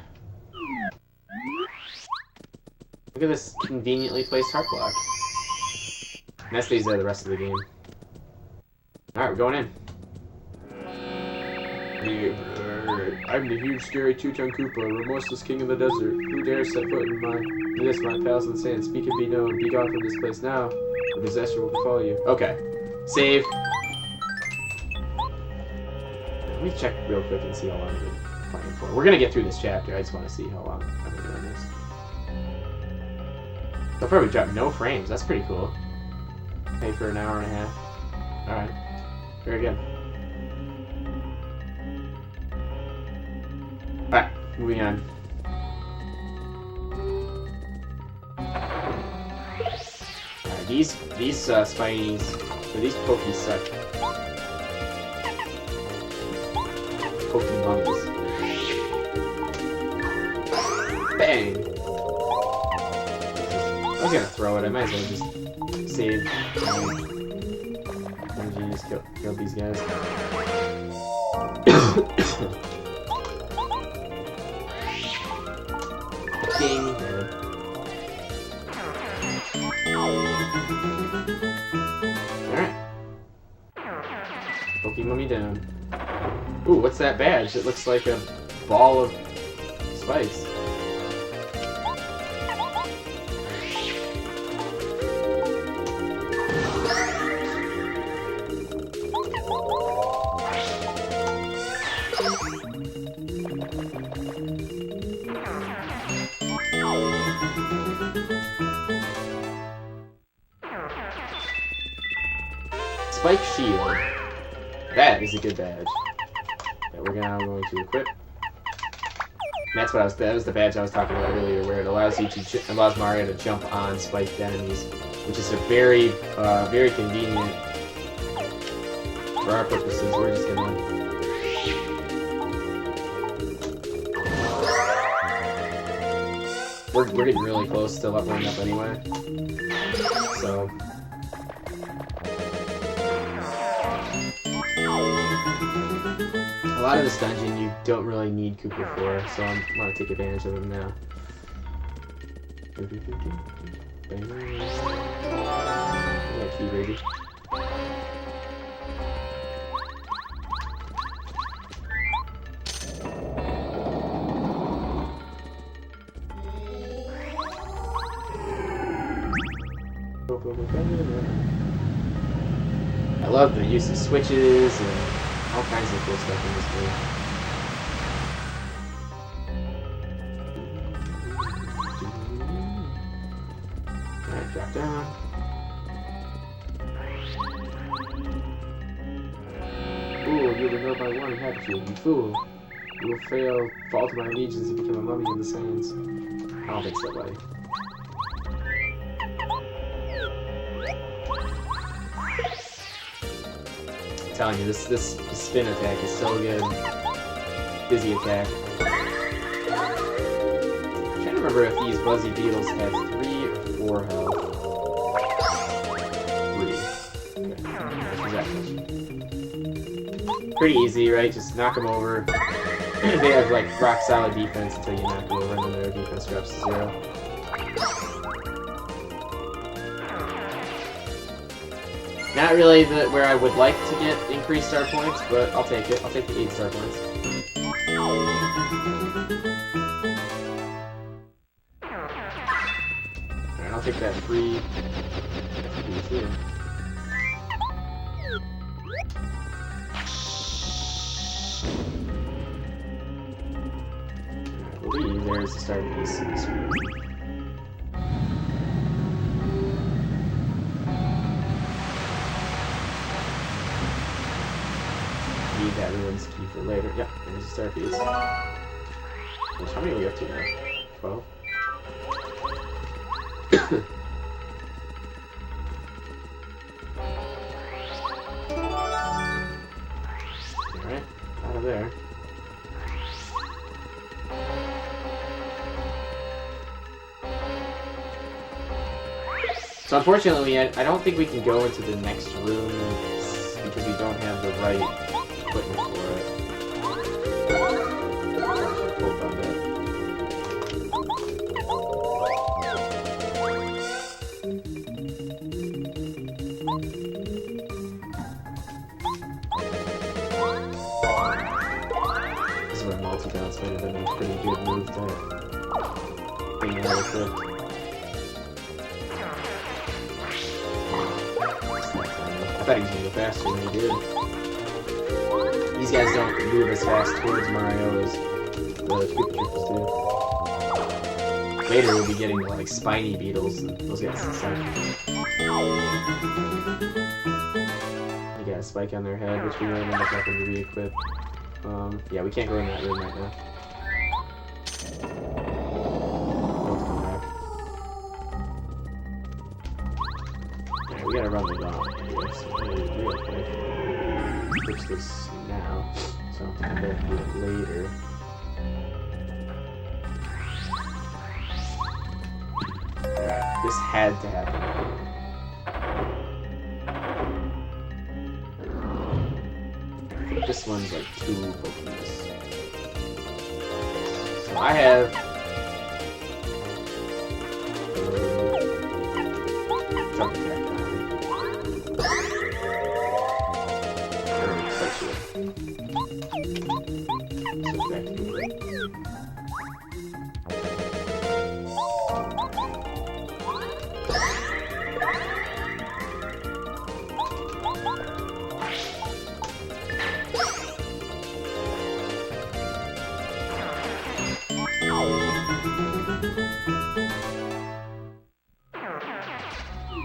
Look at this conveniently placed heart block. And that stays there the rest of the game. Alright, we're going in. I'm the huge, scary Tutankoopa, remorseless king of the desert. Who dares set foot in my palace in the sand? Speak and be known. Be gone from this place now. A disaster will befall you. Okay. Save. Let me check real quick and see how long I've been playing for. We're gonna get through this chapter. I just want to see how long I've been doing this. So far we dropped no frames. That's pretty cool. Pay for an hour and a half. Alright. Very good. Alright, moving on. Alright, these Spinies, or these Pokies suck. Pokie mummies. Bang! I was gonna throw it, I might as well just save energy, just kill these guys. Ding! Alright. Pokie mummy down. Ooh, what's that badge? It looks like a ball of spikes. Spike shield. That is a good badge that we're now going to equip. And that's what that was the badge I was talking about earlier, where it allows Mario to jump on spiked enemies, which is a very, very convenient. For our purposes, we're just gonna. We're getting really close to leveling up anyway, so. A lot of this dungeon you don't really need Koopa for, so I'm gonna take advantage of him now. Yeah, key, baby. I love the use of switches and all kinds of cool stuff in this game. Alright, drop down. Ooh, you will know by one inhabitant, you fool. You will fall to my allegiance and become a mummy in the sands. I don't think so, buddy. I'm telling you, this spin attack is so good. Busy attack. I'm trying to remember if these Buzzy Beetles have 3 or 4 health. 3. Okay. Pretty easy, right? Just knock them over. They have like rock solid defense until you knock them over, and then their defense drops to 0. Not really where I would like to get increased star points, but I'll take it. I'll take the 8 star points. Alright, I'll take that 3. there's the start piece in this room. Need that ruins key for later. Yep, there's the start piece. How many are we up to now? 12? Alright, out of there. So unfortunately, I don't think we can go into the next room because we don't have the right equipment for it. This is where multi-bounce might have been a pretty good move to bring that equipped. I thought he was going to go faster than he did. These guys don't move as fast towards Mario as the Koopa Troopers do. Later we'll be getting like spiny beetles and those guys suck. They got a spike on their head, which we might end up having to re-equip. Yeah, we can't go in that room right now. Alright, we gotta run the dog. Fix this now, so I'll come back and do it later. Alright, this had to happen. This one's like 2 Pokémon. So I have jump attack on.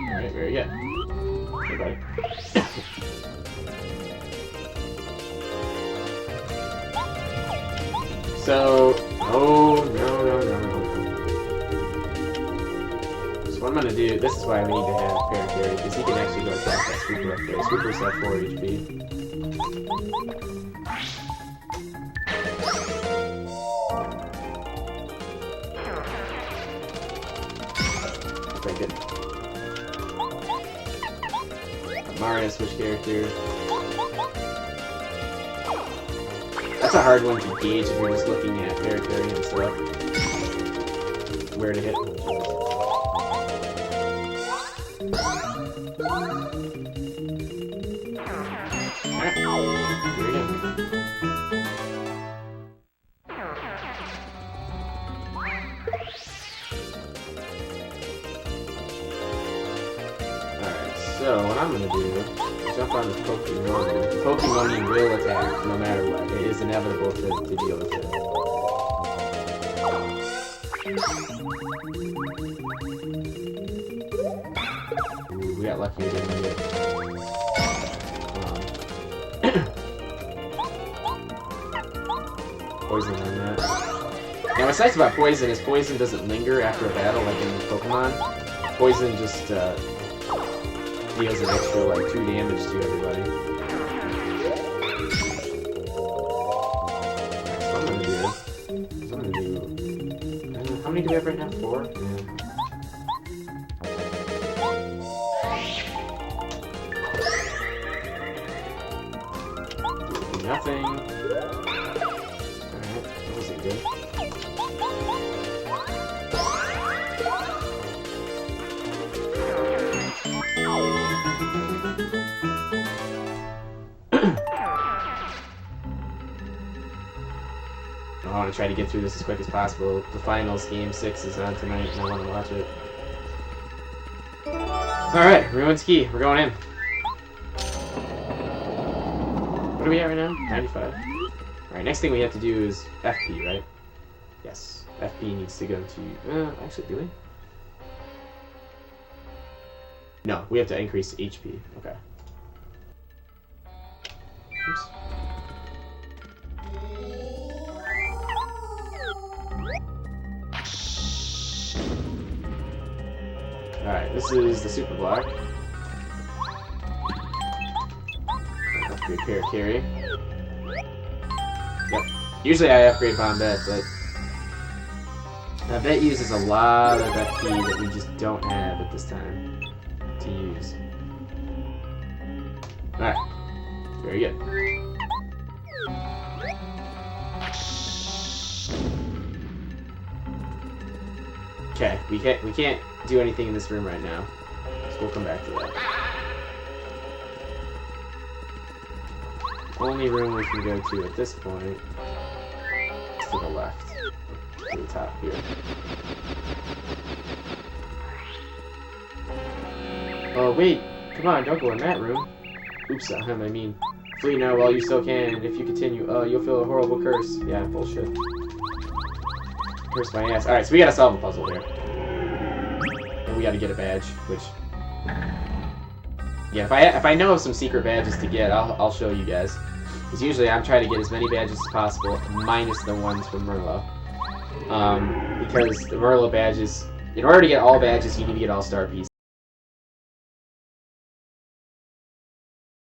Alright, very good. Goodbye. So, oh no. So what I'm gonna do, this is why we need to have Parakarry, because he can actually go attack that Swooper up there. Swooper's at 4 HP. Okay, good. Mario switch character. That's a hard one to gauge if you're just looking at Parakarry and stuff. Where to hit. Alright, here we go. Alright, so what I'm gonna do, jump on this Pokemon. The Pokemon will attack no matter what. It is inevitable to deal with it. Ooh, we got lucky we didn't get poison on that. Now what's nice about poison is poison doesn't linger after a battle like in Pokemon. Poison just deals an extra like 2 damage to everybody. So I'm gonna do how many do we have right now? 4? Yeah. Nothing. Alright, that wasn't good. I want to try to get through this as quick as possible. The finals, Game 6, is on tonight, and I want to watch it. Alright, Ruined Ski. We're going in. What are we at right now? 95? Alright, next thing we have to do is FP, right? Yes. FP needs to go to... actually, do we? No, we have to increase HP. Okay. Oops. Alright, this is the super block. Upgrade Paracarry. Yep. Usually I upgrade Bombette, but Bombette uses a lot of FP that we just don't have at this time to use. Alright. Very good. Okay, we can't do anything in this room right now. So we'll come back to that. Only room we can go to at this point is to the left. To the top here. Oh wait, come on, don't go in that room. Oops, I mean, flee now while you still can. If you continue, you'll feel a horrible curse. Yeah, bullshit. Curse my ass. Alright, so we gotta solve a puzzle here. And we gotta get a badge, which... Yeah, if I know of some secret badges to get, I'll show you guys. Because usually I'm trying to get as many badges as possible, minus the ones from Merlot. Because the Merlot badges... In order to get all badges, you need to get all-star pieces.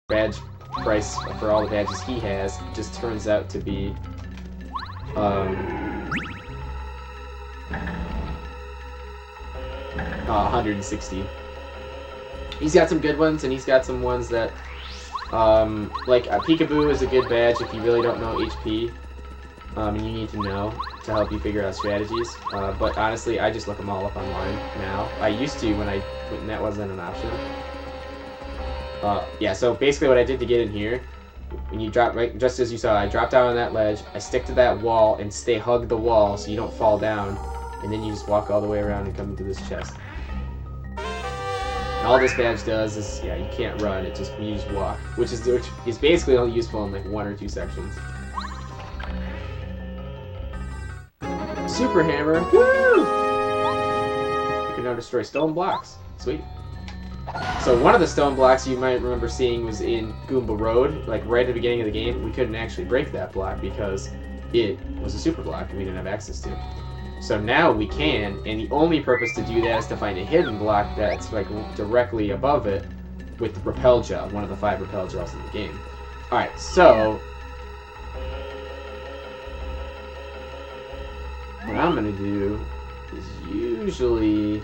Badge price for all the badges he has just turns out to be... 160. He's got some good ones, and he's got some ones that, like Peekaboo is a good badge if you really don't know HP, and you need to know to help you figure out strategies. But honestly, I just look them all up online now. I used to when that wasn't an option. Yeah. So basically, what I did to get in here, when you drop right, just as you saw, I dropped down on that ledge. I stick to that wall and stay hug the wall so you don't fall down, and then you just walk all the way around and come into this chest. All this badge does is, yeah, you can't run, you just walk, which is basically only useful in like 1 or 2 sections. Super Hammer, woo! You can now destroy stone blocks, sweet. So one of the stone blocks you might remember seeing was in Goomba Road, like right at the beginning of the game. We couldn't actually break that block because it was a super block and we didn't have access to. So now we can, and the only purpose to do that is to find a hidden block that's like directly above it with the repel gel, one of the 5 repel gels in the game. Alright, so what I'm gonna do is usually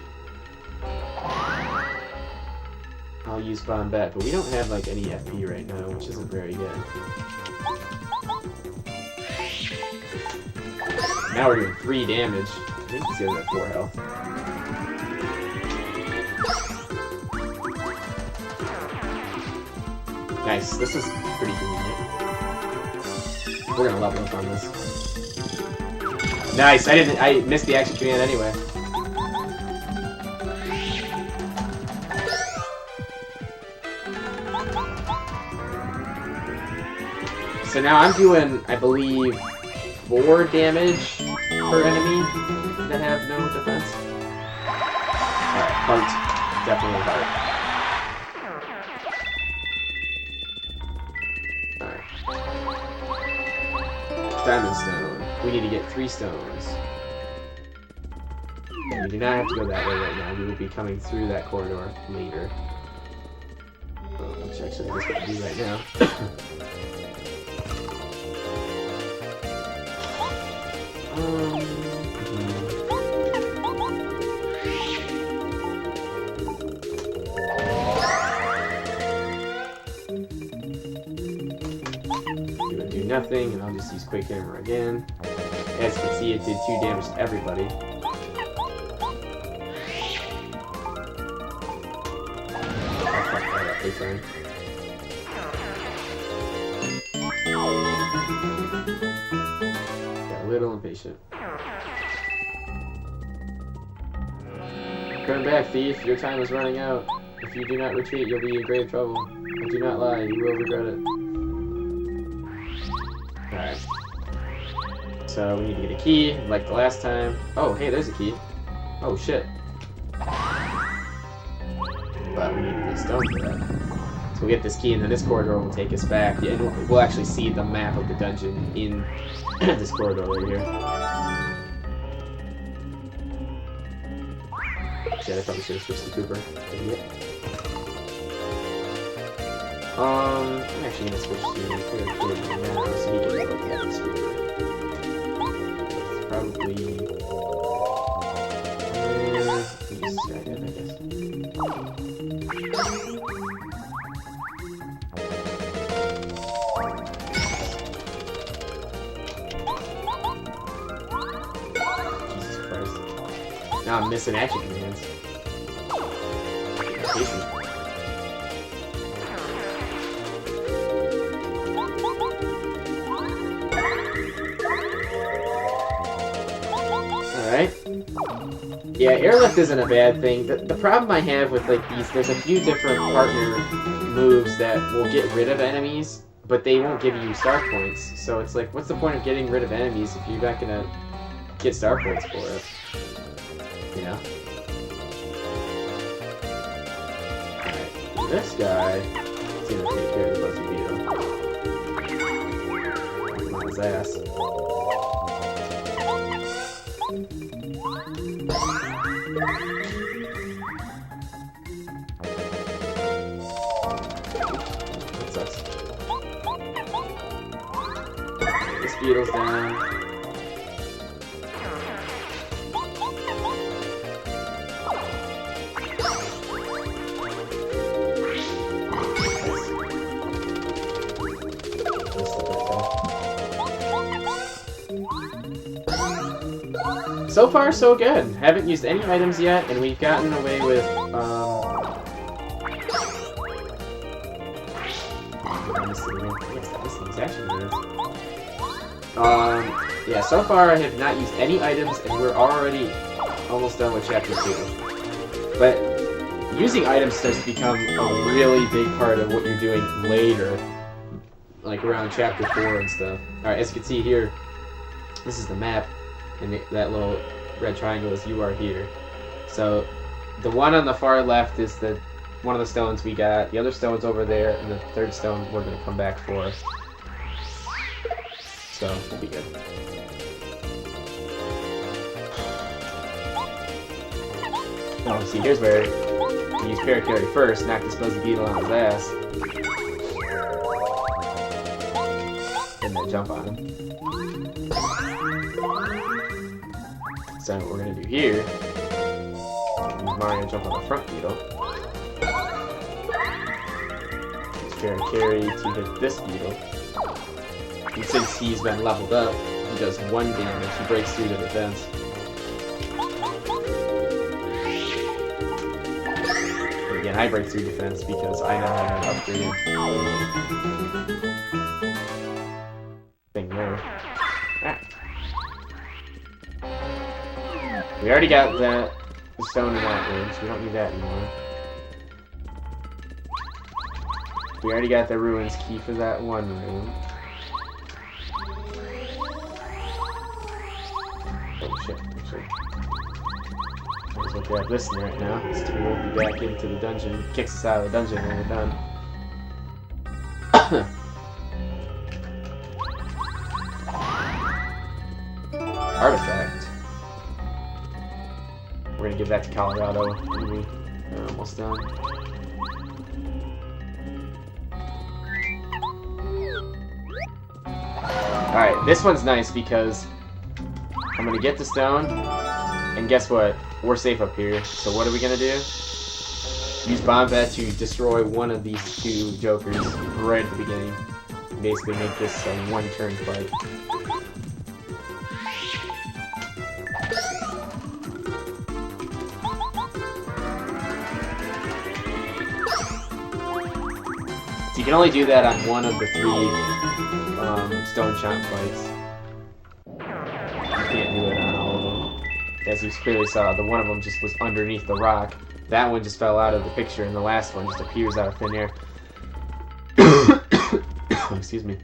I'll use Bombette, but we don't have like any FP right now, which isn't very good. Now we're doing 3 damage. I think these guys have 4 health. Nice. This is pretty convenient. We're gonna level up on this. Nice. I missed the action command anyway. So now I'm doing, I believe, 4 damage per enemy that have no defense. Alright, heart. Definitely heart. Alright. Diamond stone. We need to get 3 stones. Okay, we do not have to go that way right now. We will be coming through that corridor later. Which actually I just got to do right now. Do nothing, and I'll just use Quick Hammer again. As you can see, it did 2 damage to everybody. Got a little impatient. Turn back, thief. Your time is running out. If you do not retreat, you'll be in grave trouble. But do not lie. You will regret it. Alright. So we need to get a key, like the last time. Oh, hey, there's a key. Oh, shit. But we need the stone for that. So we'll get this key, and then this corridor will take us back. Yeah, and we'll actually see the map of the dungeon in this corridor right here. Shit, I probably should have switched to Cooper. Idiot. I'm actually gonna switch to Cooper now, so he can look at this Cooper. It's probably... use Skynet, I guess. Jesus Christ. Now I'm missing action commands. Alright. Yeah, airlift isn't a bad thing. The problem I have with like these, there's a few different partner moves that will get rid of enemies, but they won't give you star points. So it's like, what's the point of getting rid of enemies if you're not gonna get star points for it? You know? Alright, this guy is gonna take care of the Buzzy Beetle. On his ass. That sucks. This beetle's down. So far, so good. Haven't used any items yet, and we've gotten away with, yeah, so far I have not used any items, and we're already almost done with Chapter 2. But using items starts to become a really big part of what you're doing later, like around Chapter 4 and stuff. Alright, as you can see here, this is the map. And that little red triangle is you are here. So the one on the far left is one of the stones we got. The other stone's over there, and the third stone we're going to come back for. So we'll be good. Oh, see, here's where you use Paracarry first, knock this Buzzy Beetle on his ass, and then jump on him. So what we're gonna do here is Mario jump on the front beetle. Use Paracarry to hit this beetle. And since he's been leveled up, he does 1 damage. He breaks through the defense. And again, I break through defense because I now have an upgraded thing there. Ah. We already got the stone in that room, so we don't need that anymore. We already got the ruins key for that one room. Oh shit, actually. Might as well grab this right now. This will be back into the dungeon. Kicks us out of the dungeon when we're done. Artifact. We're gonna give that to Colorado. Maybe. We're almost done. Alright, this one's nice because I'm gonna get the stone, and guess what? We're safe up here. So what are we gonna do? Use Bombat to destroy one of these 2 jokers right at the beginning. Basically make this a 1-turn fight. So you can only do that on one of the 3 stone chomp fights. You can't do it on all of them. As you clearly saw, the one of them just was underneath the rock. That one just fell out of the picture, and the last one just appears out of thin air. Excuse me.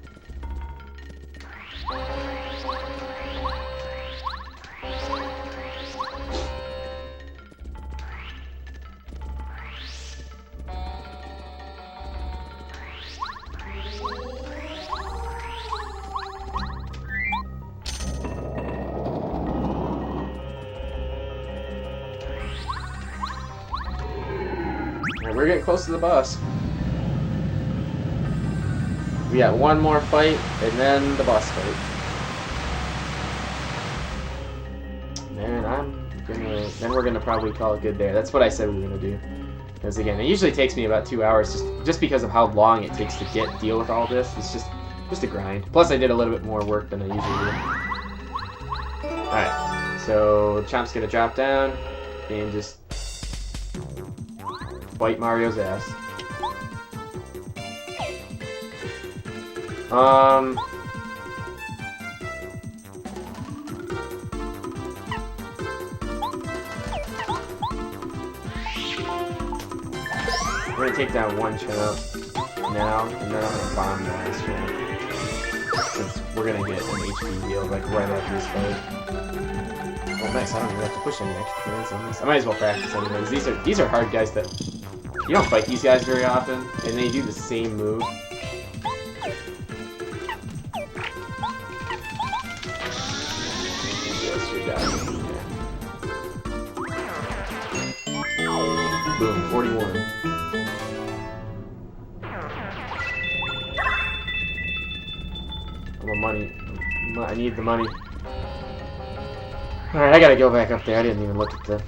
And we're getting close to the boss. We got one more fight, and then the boss fight. Man, then we're gonna probably call it good there. That's what I said we were gonna do. Because again, it usually takes me about 2 hours just because of how long it takes to deal with all this. It's just a grind. Plus, I did a little bit more work than I usually do. Alright, so Chomp's gonna drop down and just bite Mario's ass. We're gonna take down one Chomp now, and then I'm gonna bomb the last Chomp. Since we're gonna get an HP heal like right after this fight. Oh nice, I don't even have to push any extra commands on this. I might as well practice anyways. These are hard guys that you don't fight these guys very often, and they do the same move. Yes, you're down. Yeah. Boom, 41. Money. I need the money. Alright, I gotta go back up there. I didn't even look at the...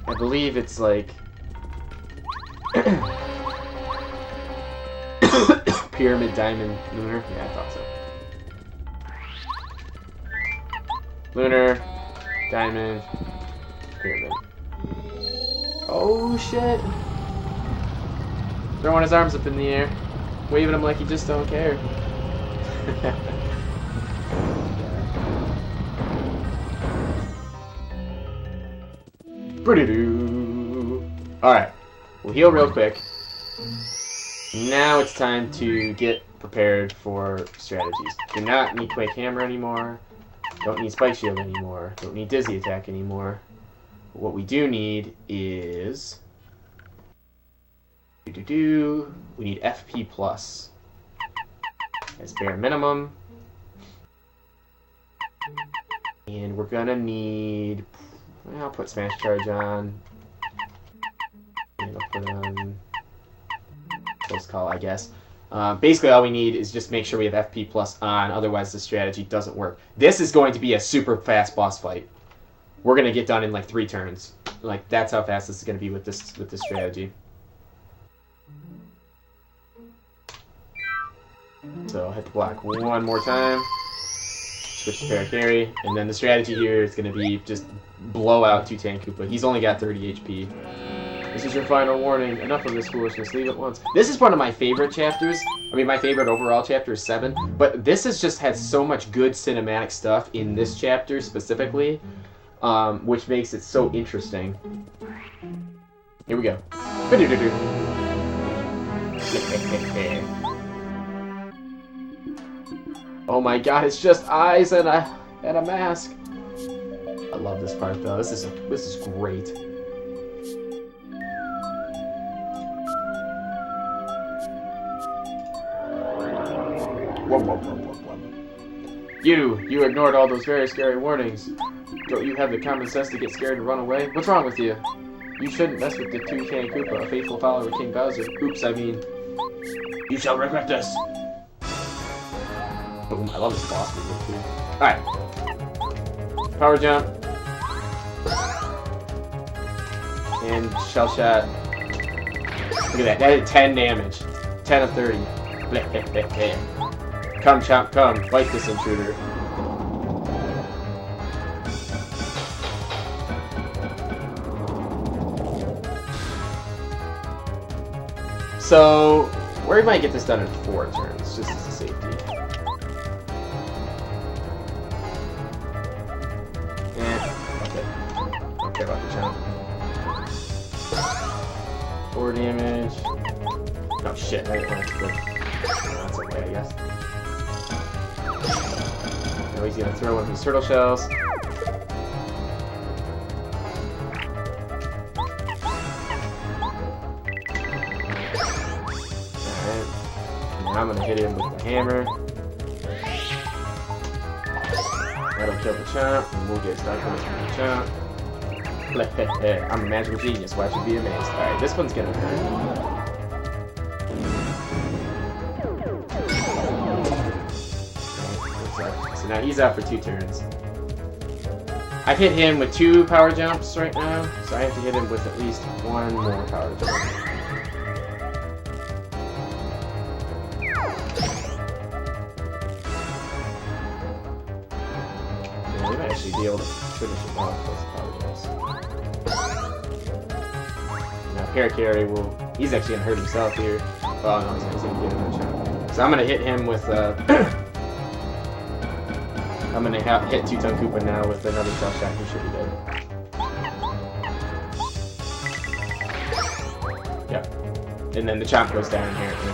I believe it's like... Pyramid, Diamond, Lunar. Yeah, I thought so. Lunar, Diamond, Pyramid. Oh, shit! Throwing his arms up in the air. Waving them like he just don't care. Alright, we'll heal real quick. Now it's time to get prepared for strategies. Do not need Quake Hammer anymore. Don't need Spike Shield anymore. Don't need Dizzy Attack anymore. What we do need is... We need FP+. As bare minimum. And we're gonna need... I'll put Smash Charge on. And I'll put on... Close Call, I guess. Basically all we need is just make sure we have FP+ on, otherwise the strategy doesn't work. This is going to be a super fast boss fight. We're gonna get done in like 3 turns. Like, that's how fast this is gonna be with this strategy. So I'll hit the block one more time. Switch to Paracarry, and then the strategy here is going to be just blow out Tutankoopa. He's only got 30 HP. This is your final warning. Enough of this foolishness. Leave at once. This is one of my favorite chapters. I mean, my favorite overall chapter is 7. But this has just had so much good cinematic stuff in this chapter specifically, which makes it so interesting. Here we go. Oh my god, it's just eyes and a mask. I love this part though. This is great. Whoa. You ignored all those very scary warnings. Don't you have the common sense to get scared and run away? What's wrong with you? You shouldn't mess with the Tutankoopa, a faithful follower of King Bowser. Oops, I mean... You shall regret this! Boom, I love this boss move too. Alright. Power jump. And shell shot. Look at that, that did 10 damage. 10 of 30. Come, Chomp, come. Fight this intruder. So, we might get this done in 4 turns, just as a safety. Don't care about the Chomp. 4 damage. Oh shit, I didn't want to click. That's okay, I guess. Now he's gonna throw one of his turtle shells. Alright. Now I'm gonna hit him with the hammer. That'll kill the Chomp, and we'll get stuck with the Chomp. I'm a magical genius. Why should be amazed? All right, this one's gonna hurt. So now he's out for 2 turns. I've hit him with 2 power jumps right now, so I have to hit him with at least 1 more power jump. Yeah, we might actually be able to finish him off with power jumps. Now Paracarry will... He's actually gonna hurt himself here. Oh no, he's gonna get another shot. So I'm gonna hit him with I'm gonna hit Tutankoopa now with another shell shot. He should be dead. Yep. And then the chomp goes down inherently.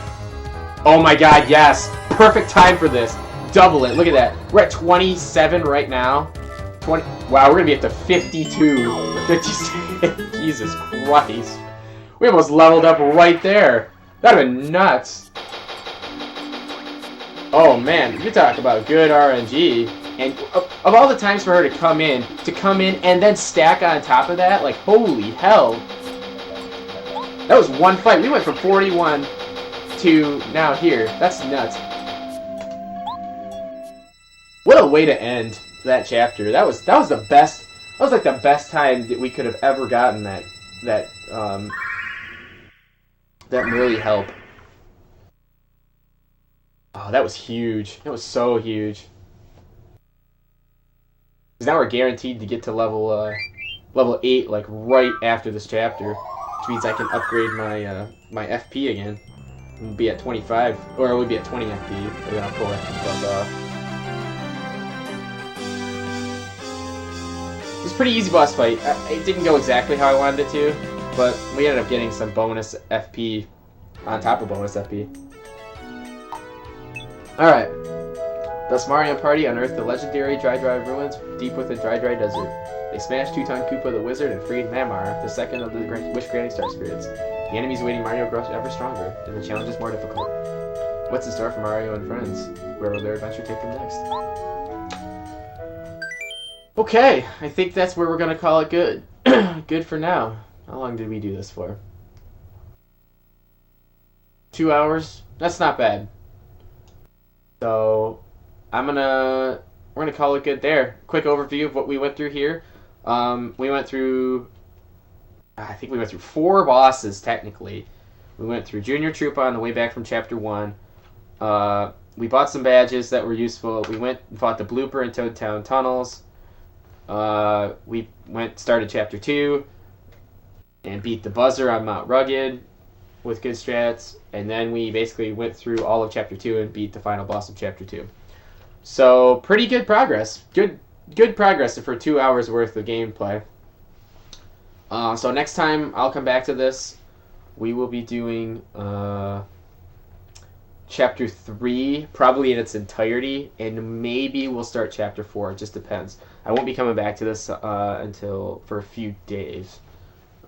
Oh my god, yes! Perfect time for this. Double it. Look at that. We're at 27 right now. 20. Wow, we're gonna be up to 52 or 56. Jesus Christ. We almost leveled up right there. That'd have been nuts. Oh man, you talk about good RNG. And of all the times for her to come in and then stack on top of that, like, holy hell. That was one fight. We went from 41 to now here. That's nuts. What a way to end that chapter. That was the best. That was like the best time that we could have ever gotten that really help. Oh, that was huge. That was so huge. Because now we're guaranteed to get to level 8, like, right after this chapter. Which means I can upgrade my my FP again. We'll be at 25, or we'll be at 20 FP. And then I'll pull that bump off. It was a pretty easy boss fight. It didn't go exactly how I wanted it to, but we ended up getting some bonus FP on top of bonus FP. Alright. Thus Mario and Party unearthed the legendary Dry ruins deep within Dry Desert. They smashed Tutankoopa the Wizard and freed Mamar, the second of the wish-granting star spirits. The enemies awaiting Mario grow ever stronger, and the challenge is more difficult. What's in store for Mario and friends? Where will their adventure take them next? Okay, I think that's where we're gonna call it good. Good for now. How long did we do this for? 2 hours? That's not bad. So, we're gonna call it good there. Quick overview of what we went through here. We went through, I think we went through 4 bosses, technically. We went through Junior Troopa on the way back from Chapter 1. We bought some badges that were useful. We went and fought the Blooper in Toad Town Tunnels. We started Chapter 2 and beat the Buzzer on Mount Rugged with good strats. And then we basically went through all of Chapter 2 and beat the final boss of Chapter 2. So, pretty good progress. Good progress for 2 hours worth of gameplay. So next time I'll come back to this, we will be doing Chapter 3, probably in its entirety, and maybe we'll start Chapter 4. It just depends. I won't be coming back to this until for a few days.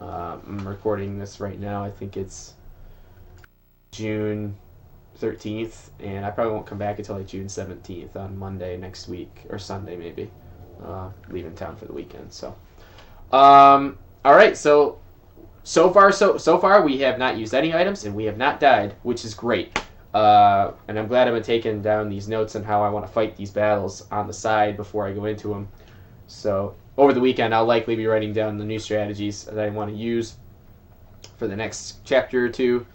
I'm recording this right now. I think it's June 13th, and I probably won't come back until like June 17th on Monday next week, or Sunday maybe. Leaving town for the weekend. So, all right. So far we have not used any items, and we have not died, which is great. And I'm glad I've been taking down these notes on how I want to fight these battles on the side before I go into them. So over the weekend, I'll likely be writing down the new strategies that I want to use for the next chapter or two,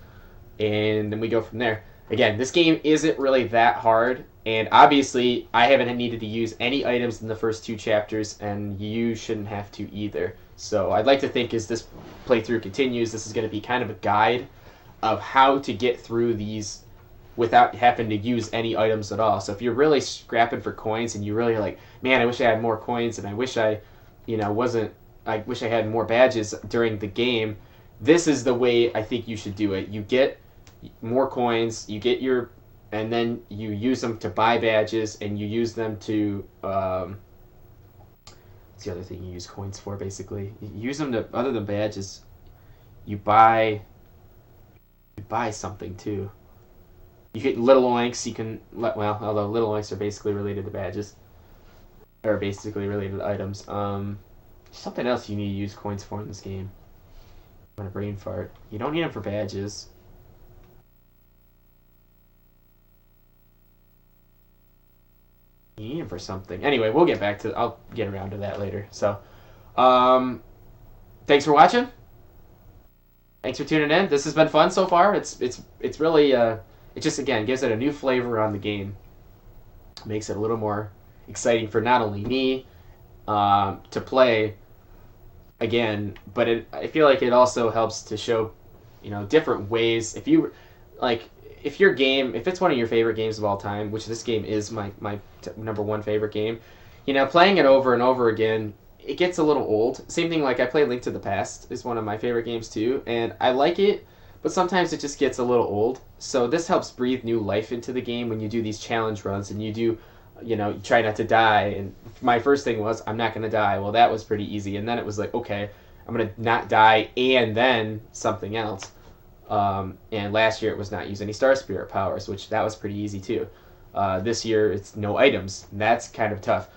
and then we go from there. Again, this game isn't really that hard, and obviously I haven't needed to use any items in the first 2 chapters, and you shouldn't have to either. So I'd like to think as this playthrough continues, this is going to be kind of a guide of how to get through these without having to use any items at all. So if you're really scrapping for coins and you really are like, man, I wish I had more coins, and I wish I wish I had more badges during the game, this is the way I think you should do it. You get more coins, and then you use them to buy badges, and you use them to, what's the other thing you use coins for, basically? You use them to, other than badges, you buy something, too. You get little oinks, although little oinks are basically related to badges, or basically related to items. something else you need to use coins for in this game. I'm gonna brain fart. You don't need them for badges. You need them for something. Anyway, we'll get back to. I'll get around to that later. So, thanks for watching. Thanks for tuning in. This has been fun so far. It's really it just again gives it a new flavor on the game. Makes it a little more exciting for not only me to play again, but I feel like it also helps to show, different ways. If you like, if it's one of your favorite games of all time, which this game is my number one favorite game, playing it over and over again, it gets a little old. Same thing, like I play Link to the Past is one of my favorite games too, and I like it, but sometimes it just gets a little old. So this helps breathe new life into the game when you do these challenge runs and you do, you try not to die. And my first thing was, I'm not going to die. Well, that was pretty easy. And then it was like, okay, I'm going to not die and then something else. And last year it was not use any Star Spirit powers, which that was pretty easy too. This year it's no items. That's kind of tough.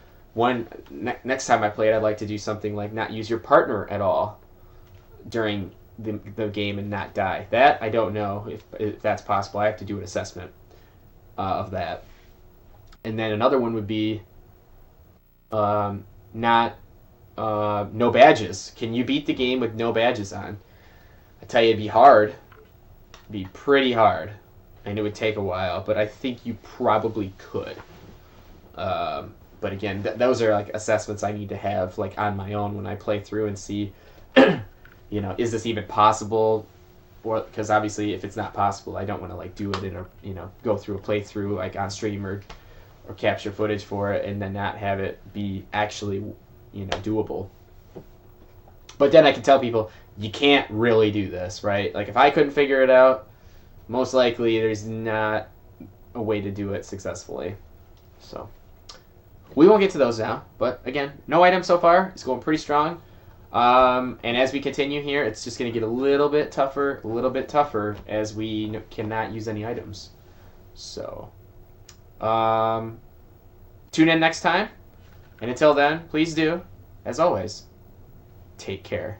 Next time I play it, I'd like to do something like not use your partner at all during the game and not die. That I don't know if that's possible. I have to do an assessment of that. And then another one would be no badges. Can you beat the game with no badges on? I tell you, it'd be hard. It'd be pretty hard, and it would take a while. But I think you probably could. But again, those are like assessments I need to have like on my own when I play through and see, is this even possible? Or because obviously, if it's not possible, I don't want to like do it in a go through a playthrough like on stream or capture footage for it and then not have it be actually doable. But then I can tell people you can't really do this, right? Like if I couldn't figure it out, most likely there's not a way to do it successfully. So we won't get to those now, but again, no items so far. It's going pretty strong. And as we continue here, it's just going to get a little bit tougher as we cannot use any items. So tune in next time, and until then, please do, as always, take care.